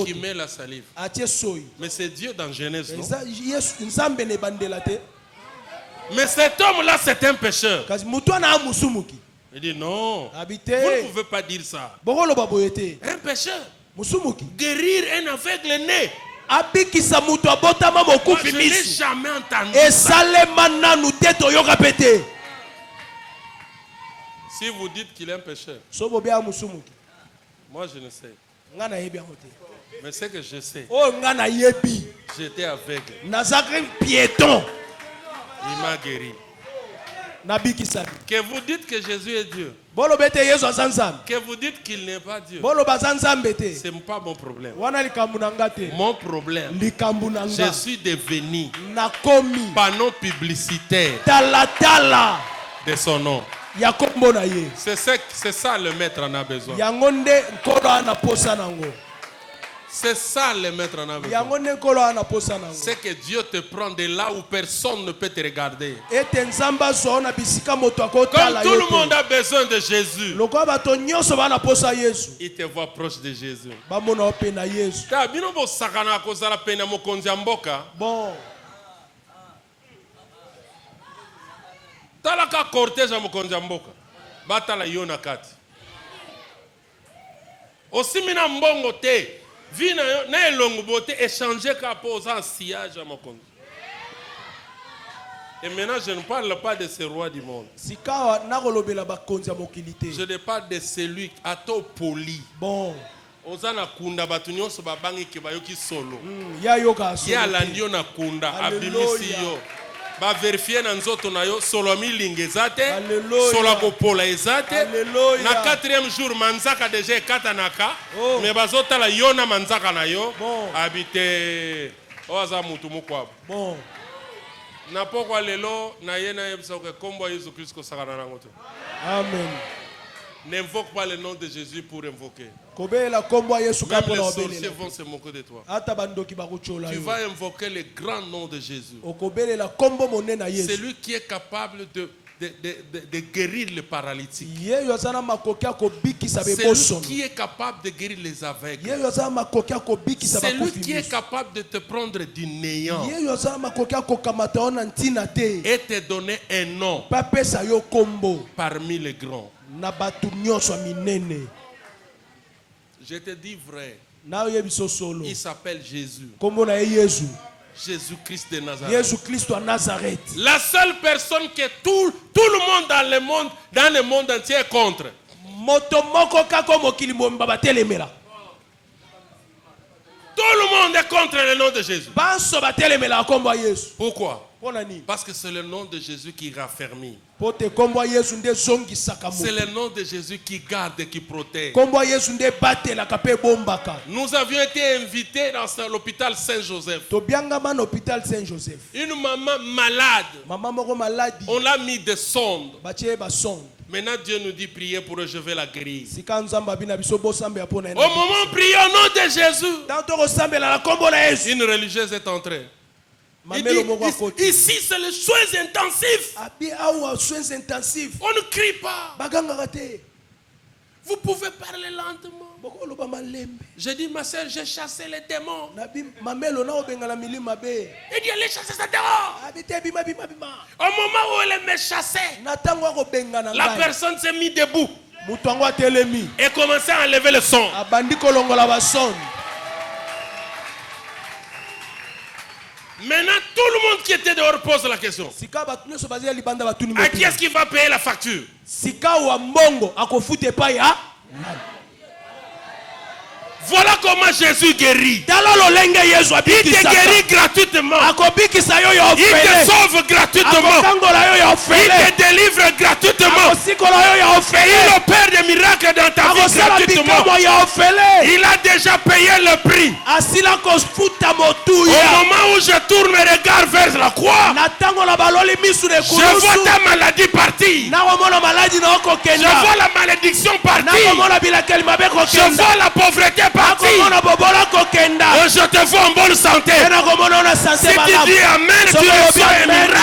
qui met la salive. Mais c'est Dieu dans Genèse, non? Mais cet homme-là, c'est un pécheur. Il dit non, vous ne pouvez pas dire ça. Un pécheur, guérir un aveugle né. Moi, je n'ai jamais entendu ça. Si vous dites qu'il est un pécheur, moi je ne sais. Mais ce que je sais, j'étais aveugle. Il m'a guéri. Que vous dites que Jésus est Dieu, que vous dites qu'il n'est pas Dieu, ce n'est pas mon problème. Mon problème, je suis devenu panneau publicitaire de son nom. C'est ça le maître en a besoin. C'est ça le maître en a besoin. C'est que Dieu te prend de là où personne ne peut te regarder. Comme tout le monde a besoin de Jésus, il te voit proche de Jésus. Bon. Talaka cortège à mokonzi mboka. Batala yona kati. Aussi mina mbongo te. Vina na elongo bote échanger ka posa en sillage à mokonzi. Et maintenant, je ne parle pas de ce roi du monde. Je ne parle de celui à to poli. Bon. Ozana kunda batunyoso babangi kebayoki solo. Ya landio na kunda abimisi yo. Ba vérifier na nzoto na yo solo milinge zate. Solo ko pola ezate. Na 4e jour manzaka déjà katanaka. Mais bazota la yona manzaka na yo. Habité. Oza mutu mukwabo. Bon. Na pokwa lelo na yena yebisa ke kombo Yesu Christ ko sakana nango to. Amen. N'invoque pas le nom de Jésus pour invoquer. Même les sorciers vont se moquer de toi. Tu vas invoquer le grand nom de Jésus. C'est lui qui est capable de guérir les paralytiques. C'est lui qui est capable de guérir les aveugles. C'est lui qui est capable de te prendre du néant et te donner un nom parmi les grands. Je te dis vrai. Il s'appelle Jésus. Jésus-Christ de Nazareth. La seule personne que tout le monde dans le monde entier est contre. Tout le monde est contre le nom de Jésus. Pourquoi? Parce que c'est le nom de Jésus qui raffermit. C'est le nom de Jésus qui garde et qui protège. Nous avions été invités dans l'hôpital Saint-Joseph. Une maman malade. On l'a mis des sondes. Maintenant Dieu nous dit prier pour eux, je vais la guérir. Au moment où prier au nom de Jésus, une religieuse est entrée. Il dit, ici c'est les soins intensifs. On ne crie pas. Vous pouvez parler lentement. Je dis, ma soeur, j'ai chassé les démons. Il dit, allez chasser ces démons. Au moment où elle me chassait, la personne s'est mise debout et commençait à enlever le son. Maintenant, tout le monde qui était dehors pose la question. À qui est-ce qui va payer la facture? Voilà comment Jésus guérit. Il te guérit gratuitement. Il te sauve gratuitement. Il te délivre gratuitement. Et il opère des miracles dans ta vie gratuitement. Il a déjà payé le prix. Au moment où je tourne mes regards vers la croix, je vois ta maladie partir. Je vois la malédiction partir. Je vois la pauvreté partir. Et je te vois en bonne santé. Si tu dis Amen, tu reçois un miracle.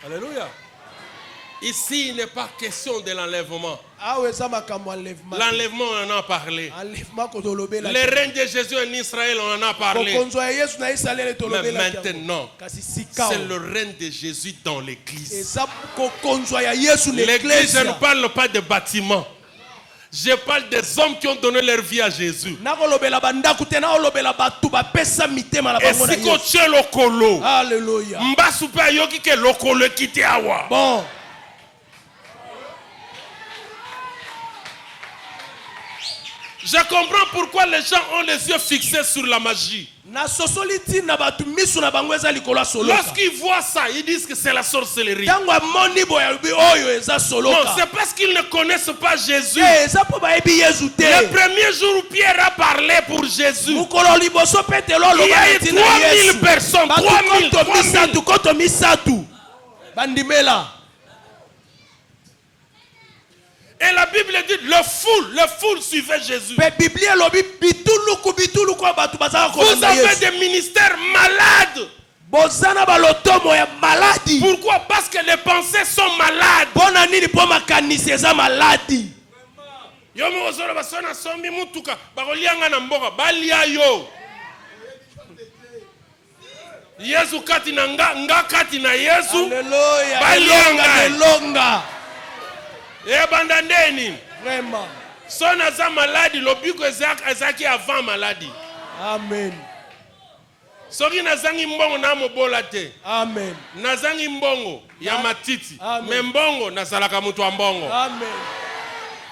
Alléluia. Ici, il n'est pas question de l'enlèvement. L'enlèvement, on en a parlé. Le règne de Jésus en Israël, on en a parlé. Mais maintenant, c'est le règne de Jésus dans l'église. L'église, je ne parle pas de bâtiments. Je parle des hommes qui ont donné leur vie à Jésus. Et si tu es lokolo, mbasupa yoki ke lokolo kite awa. Bon. Je comprends pourquoi les gens ont les yeux fixés sur la magie. Lorsqu'ils voient ça, ils disent que c'est la sorcellerie. Non, c'est parce qu'ils ne connaissent pas Jésus. Le premier jour où Pierre a parlé pour Jésus, il y a eu 3000 personnes. 3000. Et la Bible dit le foule suivait Jésus. Vous avez des ministères malades. Pourquoi? Parce que les pensées sont malades. Yesu kati na nga kati na Yesu. Balianga. Et abandonnez. Son aza maladie, le but que ezaki avant maladie. Amen. Soki nazangi mbongo na mobola te. Amen. Nazangi mbongo ya matiti. Mais mbongo nazalaka mutu wa mbongo. Amen.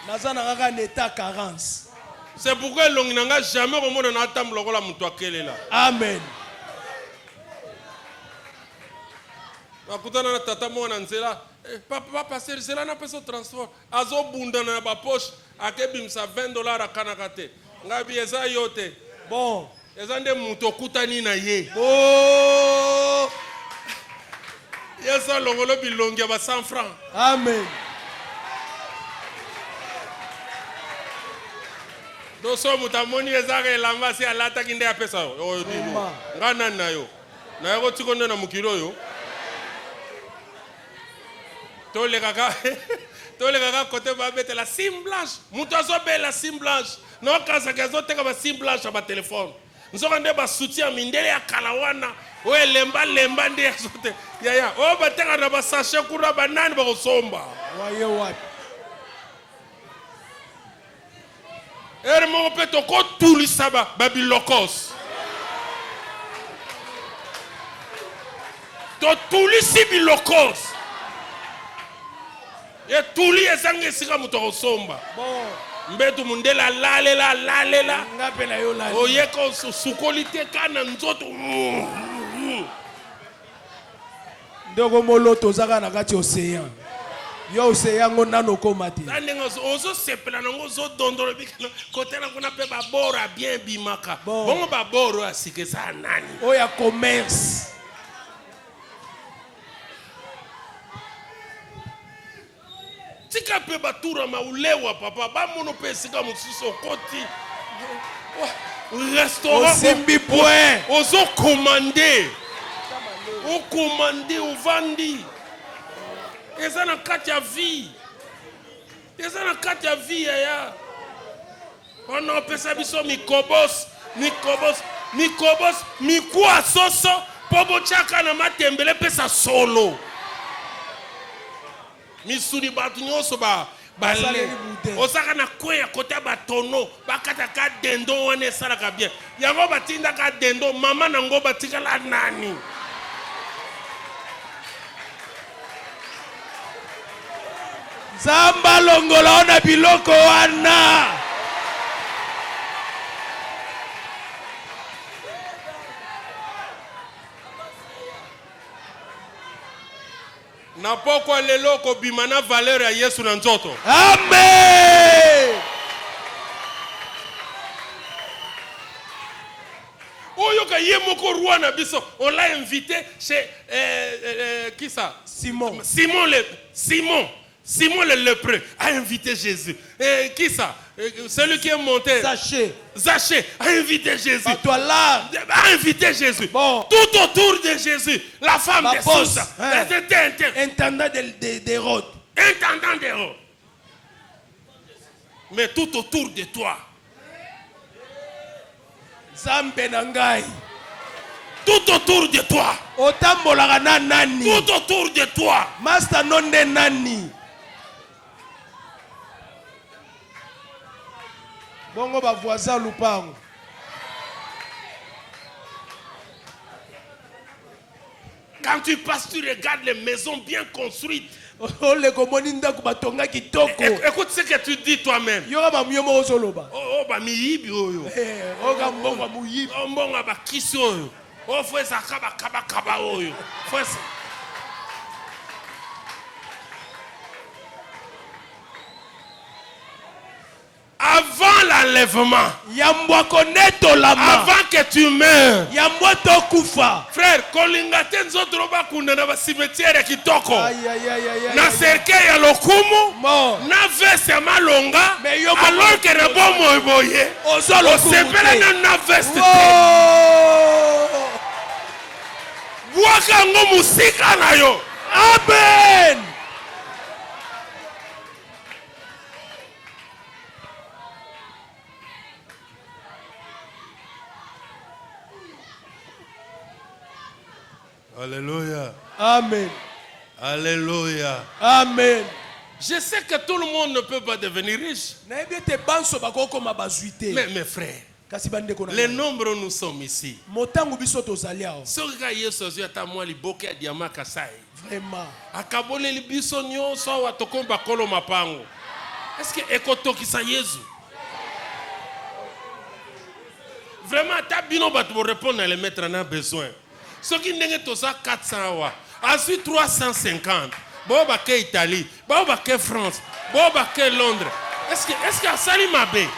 Nazana kaka neta carence. C'est pourquoi longi nanga jamais remona na tambo lokola mutu akelela. Amen. Akutana na tata mwana nzela. Papa passer cela na peso transport. Azo bunda na ba poche akebimsa $20 akanaka te. Ngabi eza yote. Bon. Ezande mutu okutani na ye. Oh. Yesa longolo bilongi ba 100 francs. Amen. Doso mutamoni ezaka elamba si alata kinde ya pesa oyo dimo. Ngana nayo. Na yako tikonde na mukiro yo. Tole kaka côté ba bete la sim blanche. Mutu azobe la sim blanche. No kaza kazo teka ba sim blanche ba téléphone. Nzokande ba soutien mindele ya kalawana. Oye lemba nde yazote. Ya. O ba teka na ba sachet kura banani ba kosomba. Waye wapi? Ere mo peto ko tulisa ba babilokos. To tulisi bilokos. Et tuli ezange sika muto kosomba. Bon. Mbetu mundela lalela. Ngapela yo la. Oyeko sukolite kana nzoto. Ndoko moloto zaka na kati océan. Yo océan ngona no komati. Ndengo ozo sepela nango zo dondolo bikana kotela kuna pe ba bora bien bimaka. Bongo ba boro asikesa nani. Oya commerce. Tika pe batura maulewa papa ba mono pe sika mususo koti. Restaurant Simbi point. Ozo commander. O commander o vandi. Eza na kati ya vie. Eza na kati ya vie ya. Ono pesa biso mikobos. Mikwa soso pobo chaka na matembele pesa solo. Misuni batu nyonso ba le. Osaka na kweya kote batono bakata ka dendo wane salaka bien. Yango batinda ka dendo mama nango batikala nani. Zamba longola ona biloko wana. Na pokwa lelo ko bimana valeur ya Yesu na nzoto. Amen. Oyo ka ye moko roi na biso, on l'a invité chez qui ça? Simon le lépreux a invité Jésus. Qui ça? Celui qui est monté. Zachée a invité Jésus. A invité Jésus. Bon. Tout autour de Jésus, la femme de Sousa. Intendant d'Hérode. Intendant d'Hérode. Mais tout autour de toi. Tout autour de toi. Tout autour de toi. Master nonde nani. Bongo ba voisin lupango. Quand tu passes, tu regardes les maisons bien construites. Écoute ce que tu dis toi-même. Oh, bah, miyibi oyo. Oh, mbonga ba kisi oyo. Oh, faut ça kaba oyo. Faut ça. Avant l'enlèvement, avant que tu meurs, frère, kolingate nzodroba kuna na cimetière kitoko. Na cercueil ya lokumu, na veste malonga, alors que na bomo boye. Osepela na veste. Bwaka ngo musika na yo. Amen. Alléluia. Amen. Alléluia. Amen. Je sais que tout le monde ne peut pas devenir riche. Mais mes frères, les nombres nous sommes ici. Vraiment. Est-ce que ekotokisa Yesu? Vraiment, t'as bien pour répondre à les mettre en a besoin. Ce qui n'est que 400 wa, ensuite 350. Boba ke Italie, boba ke France, boba ke Londres. Est-ce que Sali Mabe?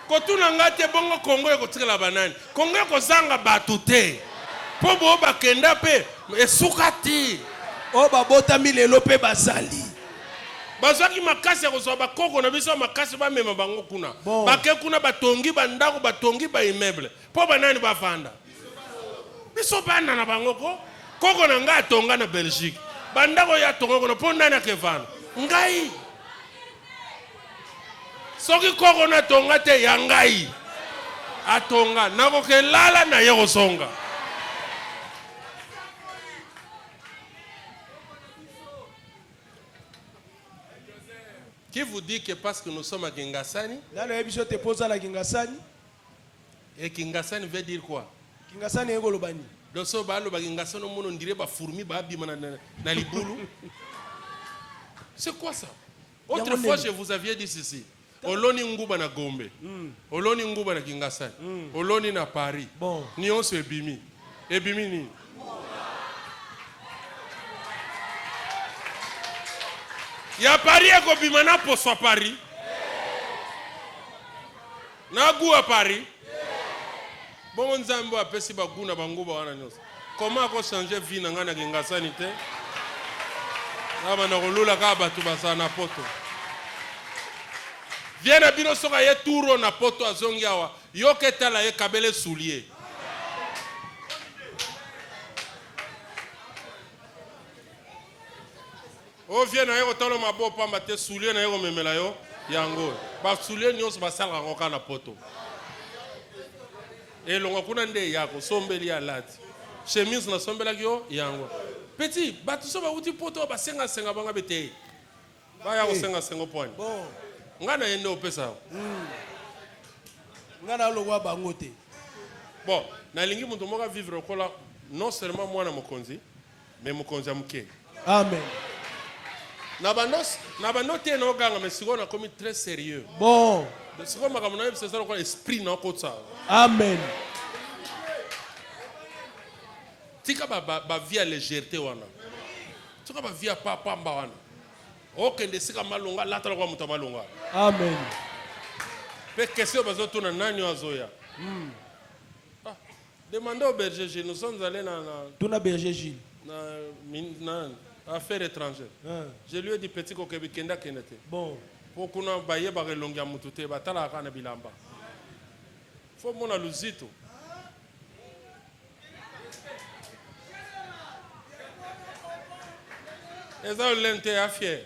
Kotuna ngate bongo Congo eko tikela banani. Congo eko zanga batute. Po boba kenda pe esukati. Oba botami lelo pe basali. Bazaki makasi ya kozwa bakoko na biso makasi ba mema bango kuna. Bake kuna batongi bandako batongi ba immeuble. Po banani bafanda. Biso bana na bango koko na nga atonga na Belgique. Bandako ya tonga kono po nani akevana. Ngai. Soki koko na tonga te ya ngai. Atonga nako ke lala na ye kosonga. Qui vous dit que parce que nous sommes à Kingasani? Et Kingasani veut dire quoi? Kingasani ego lobani. Donc so ba lo ba Kingasani on dirait ba fourmi ba bima na libulu. C'est quoi ça? Autrefois je vous avais dit ceci. Oloni nguba na Gombe. Oloni nguba na Kingasani. Oloni na Paris. Bon. Ni on se ebimi. Ebimi ni. Ya Paris eko bimana poswa Paris. Na gu a Paris. Bon nzambo apesi baguna banguba wana nyos. Comment ko changer vie na ngana Kingasani te? Aba na kolula ka batu basa na poto. Viena bino soka ye turo na poto azongi awa. Yoke tala ye kabele soulier. O viena yeko tolo mabo pamba te soulier na yeko memela yo yango. Ba soulier nyos basala ngoka na poto. Et longo kuna nde yako sombeli ya lati. Chemise na sombela yo yango. Petit, batu so ba uti poto ba senga banga bete. Ba ya ko senga point. Bon. Ngana yende opesa. Ngana longwa bango te. Bon, na lingi muntu moka vivre kola non seulement moi na mokonzi, mais mokonzi amuke. Amen. Na banote no ganga mais siko na komi très sérieux. Bon. Siko makamuna c'est ça ko esprit na ko tsa. Amen. Tika ba via légèreté wana. Tika ba via papa mba wana. Okende sika malonga latala kwa muta malonga. Amen. Pe question bazo tuna nani azoya. Demandez au berger Gilles, nous sommes allés dans tuna berger Gilles. Na affaires étrangères. Je lui ai dit petit ko kebikenda kenete. Bon. Pokuna baye ba relongia mutute batala kana bilamba. Faut mona luzito. Eza lente ya fier.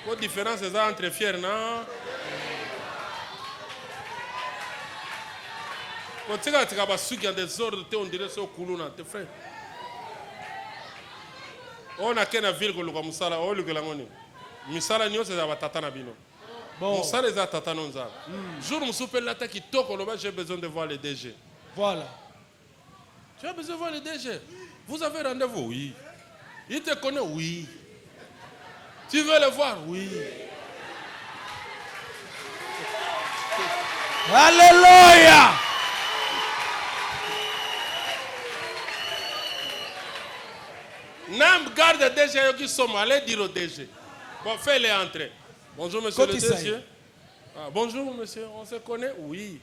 Quoi différence eza entre fier na Ko tika ba suki en désordre te on dirait so kuluna te frère. On a kena ville ko luka musala o luka langoni. Misala nyo c'est ba tata na bino. Bon. Musala eza tata nonza. Jour musupel lata ki toko loba j'ai besoin de voir le DG. Voilà. Tu as besoin de voir le DG. Vous avez rendez-vous? Oui. Il te connaît? Oui. Tu veux le voir? Oui. Alléluia. Nam garde DG qui sont allés dire au DG. Bon, fais-les entrer. Bonjour monsieur le DG. Ah, bonjour monsieur, on se connaît? Oui.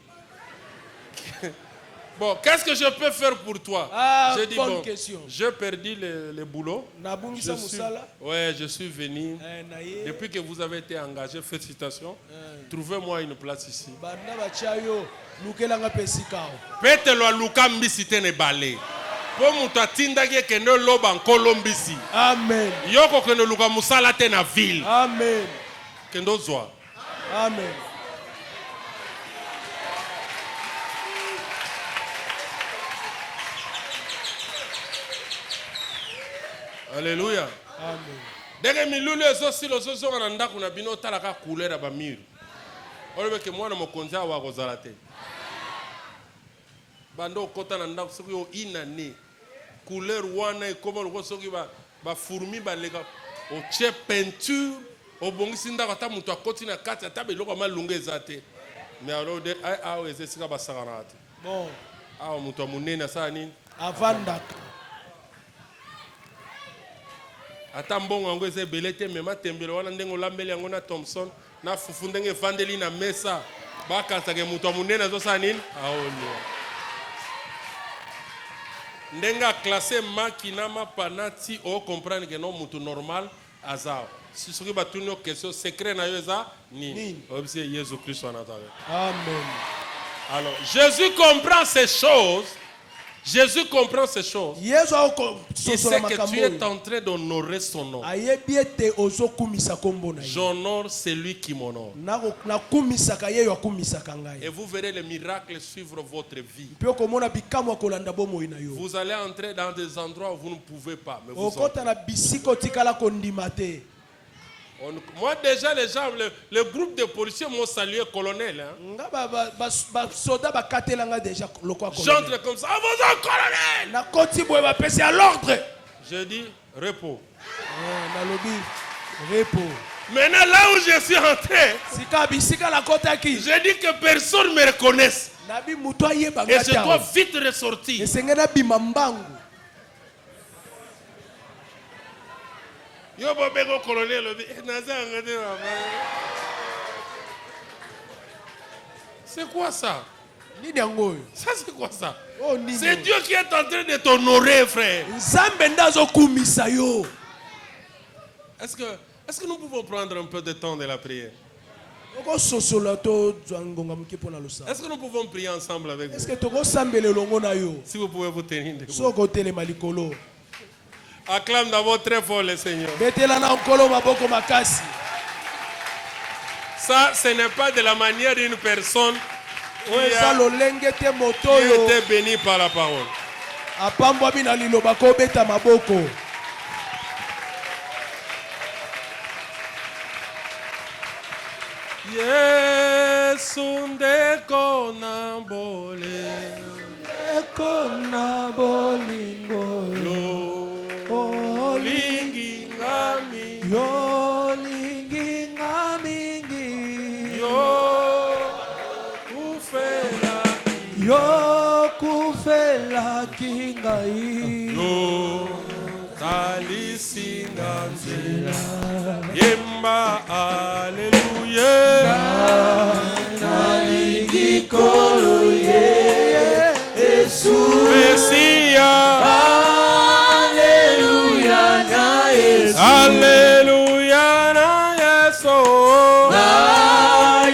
Bon, qu'est-ce que je peux faire pour toi? J'ai dit bonne question. J'ai perdu le boulot. Je suis venu. Depuis que vous avez été engagé, félicitations. Trouvez-moi une place ici. Pète-le à Luka Mbisite ne balé. Pour muta tindaki que ne loba en Colombie. Amen. Yoko que ne Luka Musala te na ville. Amen. Kendo zwa. Amen. Alléluia. Amen. Dès que milulu ezosi lozozo na ndako na bino talaka couleur ya ba mur. Olobe ke mwana mokonzi awa kozala te. Bando kota na ndako soki o inane couleur wana ekoma loko soki ba fourmi ba lega o che peinture o bongisi ndako ata mutu akoti na kati ata beloko malunga ezate. Mais alors de awa ezesika basaka na te. Bon. Awa mutu amunene asala nini? Avandaka. Ata mbongo yango eza ebele te mema tembelo wana ndenge olambeli yango na Thompson na fufu ndenge evandeli na mesa bakasaka mutu amunene azosala nini? Aolio. Ndenge aklase maki na mapana ti o comprendre que non mutu normal azao. Si soki batuni yo question secret na yo eza nini? Obisi Yesu Christ wana tawe. Amen. Alors Jésus comprend ces choses. Jésus comprend ces choses. Il sait que tu es en train d'honorer son nom. J'honore celui qui m'honore. Et vous verrez les miracles suivre votre vie. Vous allez entrer dans des endroits où vous ne pouvez pas. Mais vous moi déjà les gens, le groupe de policiers m'ont salué colonel. Hein? J'entre comme ça, colonel. Je dis repos. Maintenant là où je suis entré, je dis que personne ne me reconnaisse. Et je dois vite ressortir. C'est quoi ça? Ça c'est quoi ça? C'est Dieu qui est en train de t'honorer, frère. Est-ce que nous pouvons prendre un peu de temps de la prière? Est-ce que nous pouvons prier ensemble avec vous? Si vous pouvez vous tenir debout. Acclame d'abord très fort le Seigneur. Ça, ce n'est pas de la manière d'une personne qui était bénie par la parole. Yesu ndeko na bolingo. Yolingi ngamingi yo kufela kingai yo talisinga nzela yemba aleluya nalingi kolo Yesu Mesia. Alléluia na Yesu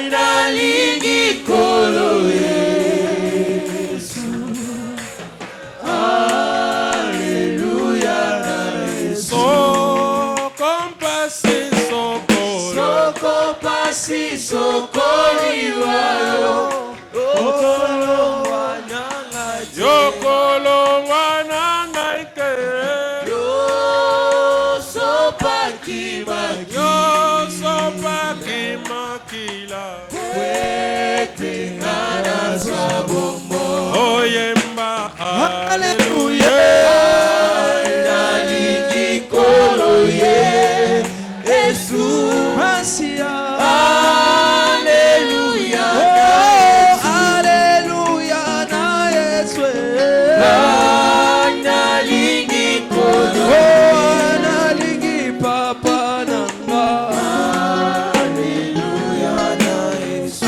na lingi kolo Yesu. Alléluia na Yesu. Sokoliwayo yokolongwa nangaike Yosopakimakila Wetingana Zabomo Oyemba Hallelujah Nalingi kolo Yesu Masia Hallelujah Hallelujah na Yesu Nalingi kolo Nalingi Papa Nanga Hallelujah na Yesu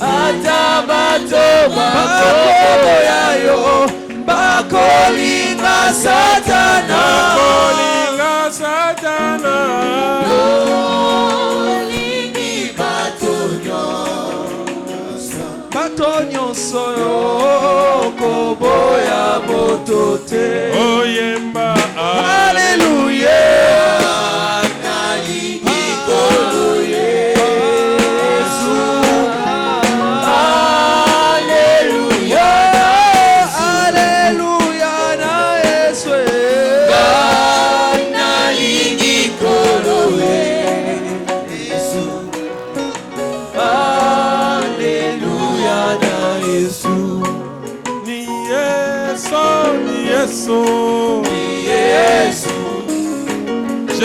Atabato bako yayo Bakolinga Satana Lolingi batonyo soyo koboya botote oyemba Hallelujah nalingi kolo Yesu Hallelujah Hallelujah na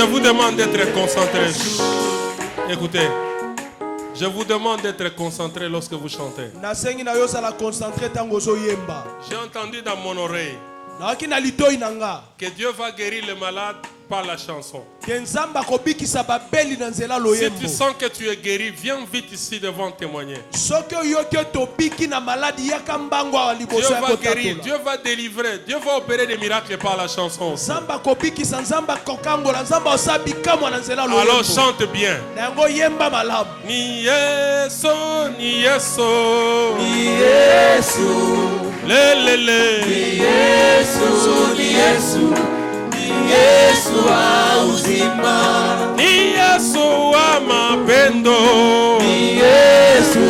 vous demande d'être concentré. Écoutez. Je vous demande d'être concentré lorsque vous chantez. J'ai entendu dans mon oreille que Dieu va guérir le malade par la chanson. Si tu sens que tu es guéri, viens vite ici devant témoigner. Dieu va guérir, Dieu va délivrer, Dieu va opérer des miracles par la chanson. Alors chante bien. Ni Yesu, ni Yesu, ni Yesu, le le le, ni Yesu, ni Yesu. Yesu wa uzima, ni Yesu wa mapendo, ni Yesu,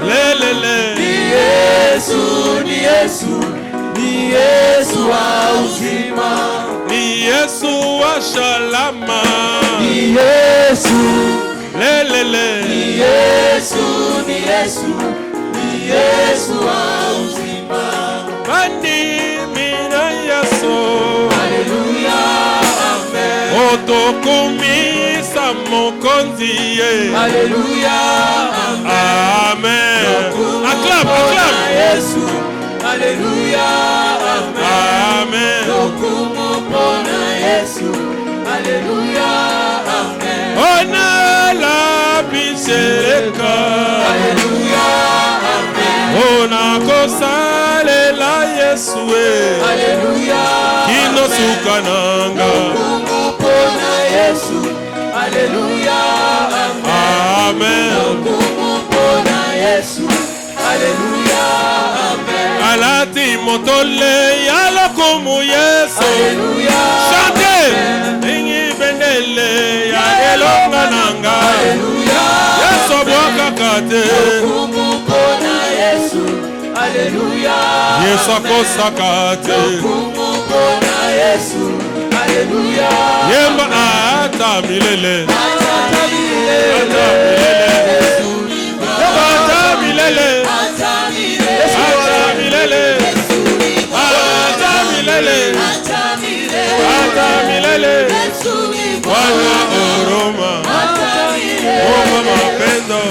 lelele, ni Yesu, ni Yesu, ni Yesu wa uzima, ni Yesu wa shalama, ni Yesu, lelele, ni Yesu, ni Yesu, ni Yesu wa uzima, bani mina Yesu. Otokumisa mokonzi. Alléluia. Amen. Acclame, acclame. Yesu. Alléluia. Amen. Tokumopona Yesu. Alléluia. Amen. Ona la bisereka. Alléluia. Amen. Ona kosale la Yesu. Alléluia. Kino sukananga. Yesu, Alléluia, Amen. Yesu, Alléluia, Amen. Alati motole yalo komu Yesu, Alléluia. Chantez, ingi bendele ya elonga nanga, Alléluia. Yesu bwakakate, kumupona Yesu, Alléluia. Yesu akosakate, kumupona Yesu. Alléluia. Yemba ata milele. Ata milele. Ata milele. Ata milele. Ata milele. Ata milele. Ata milele. Ata milele. Wana oroma. Ata milele. Oma mapendo.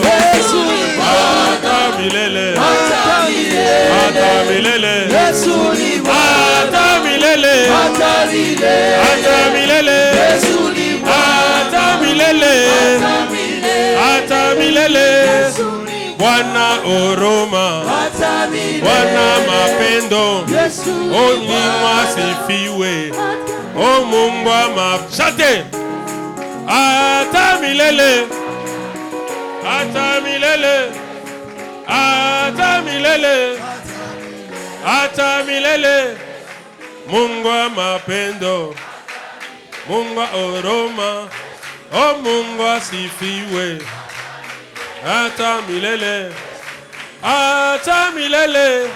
Ata milele. Ata milele. Ata milele. Ata milele. Ata milele. Ata milele. Ata milele. Ata milele. Bwana oroma. Bwana mapendo. O Mungu asifiwe. O Mungu chante. Ata milele. Ata milele. Ata milele. Ata milele. Mungu mapendo. Mungu oroma. O Mungu asifiwe. Ata milele. Ata milele.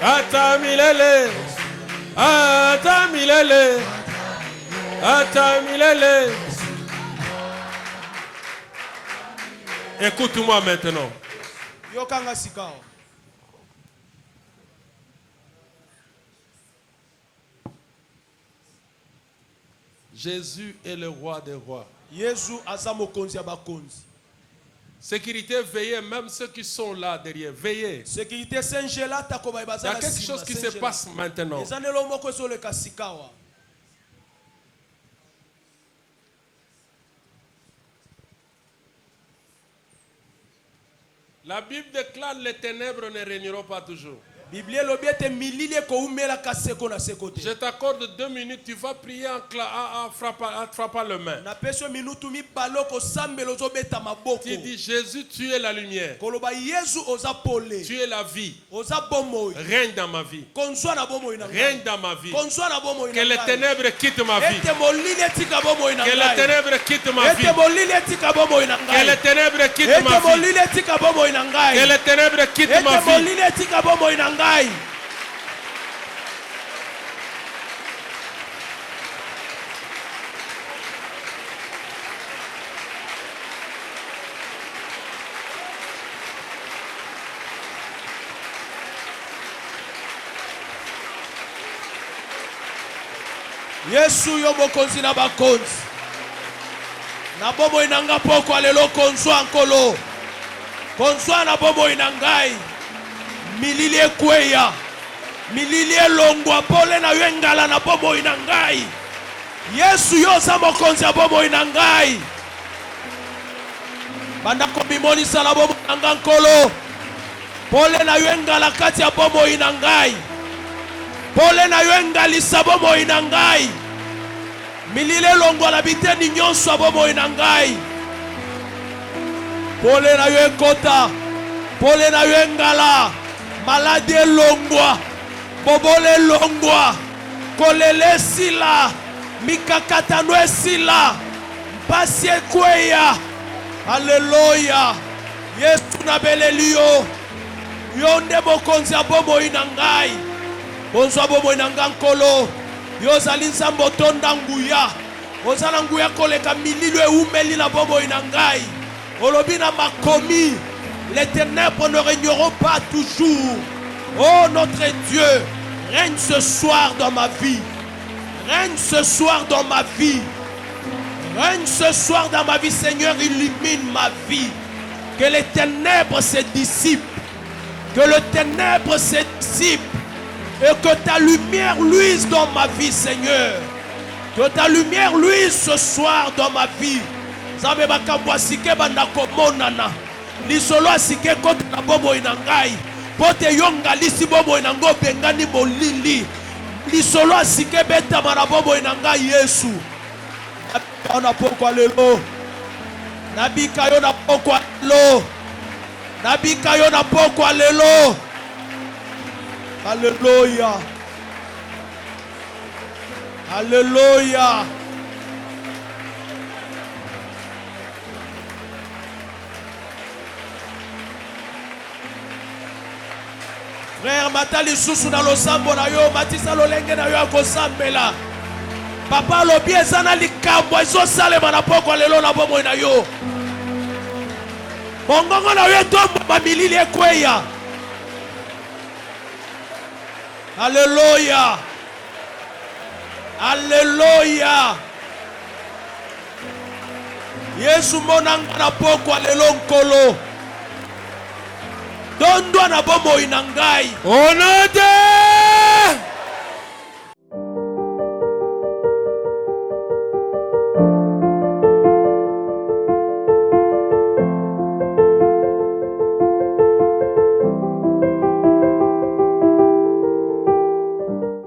Ata milele. Ata milele. Ata milele. Écoute-moi maintenant. Yokanga sikao. Jésus est le roi des rois. Sécurité, veillez, même ceux qui sont là derrière, veillez. Il y a quelque chose qui se passe maintenant. La Bible déclare les ténèbres ne régneront pas toujours. Je t'accorde 2 minutes, tu vas prier en frappant le main. Tu dis Jésus, tu es la lumière. Tu es la vie. Règne dans ma vie. Règne dans ma vie. Que les ténèbres quittent ma vie. Que les ténèbres quittent ma vie. Que les ténèbres quittent ma vie. Que les ténèbres quittent ma vie. Yesu yo mokonzi na bakonzi. Na bomo inanga poko alelo konzwa nkolo. Konzwa na bomo inangai. Mililie kweya. Mililie longwa pole na yengala na bomo inangai. Yesu yo za mokonzi ya bomo inangai. Bandako bimoni sala bomo inanga nkolo. Pole na yengala kati ya bomo inangai. Pole na yengali sa bomo inangai. Milile longwa la biteni nyonso bomo inangai. Pole na yo ekota. Pole na yo engala. Malade longwa. Bobole longwa. Kolele sila. Mikakatano esila. Mpasi ekweya. Haleluya. Yesu na belelio. Yonde mokonzi ya bomo inangai. Bonzo bomo inanga nkolo. Yozali nzambo tonda nguya. Ozala nguya koleka mililo eumeli na bomo inangai. Olobi na makomi. Les ténèbres ne régneront pas toujours. Oh notre Dieu, règne ce soir dans ma vie. Règne ce soir dans ma vie. Règne ce soir dans ma vie, Seigneur, illumine ma vie. Que les ténèbres se dissipent. Que le ténèbre se dissipe. Et que ta lumière luise dans ma vie, Seigneur. Que ta lumière luise ce soir dans ma vie. Zabe bakambwa sike bandako monana. Lisolo asike kote na bobo inangai. Pote yonga lisi bobo inango bengani bolili. Lisolo asike beta mana bobo inangai Yesu. Ona pokwa lelo. Nabika yo na pokwa lelo. Nabika yo na pokwa lelo. Alléluia. Alléluia. Frère Matali Susu na losambo na yo, Matisa lolenge na yo akosambela. Papa lobi ezana likambo ezosalema na poko lelo na bomo na yo. Mongongo na yo tomba bamilili ekweya. Alléluia. Alléluia. Yesu monanga na poko lelo nkolo. Dondwa na bomo inangai. Au nom de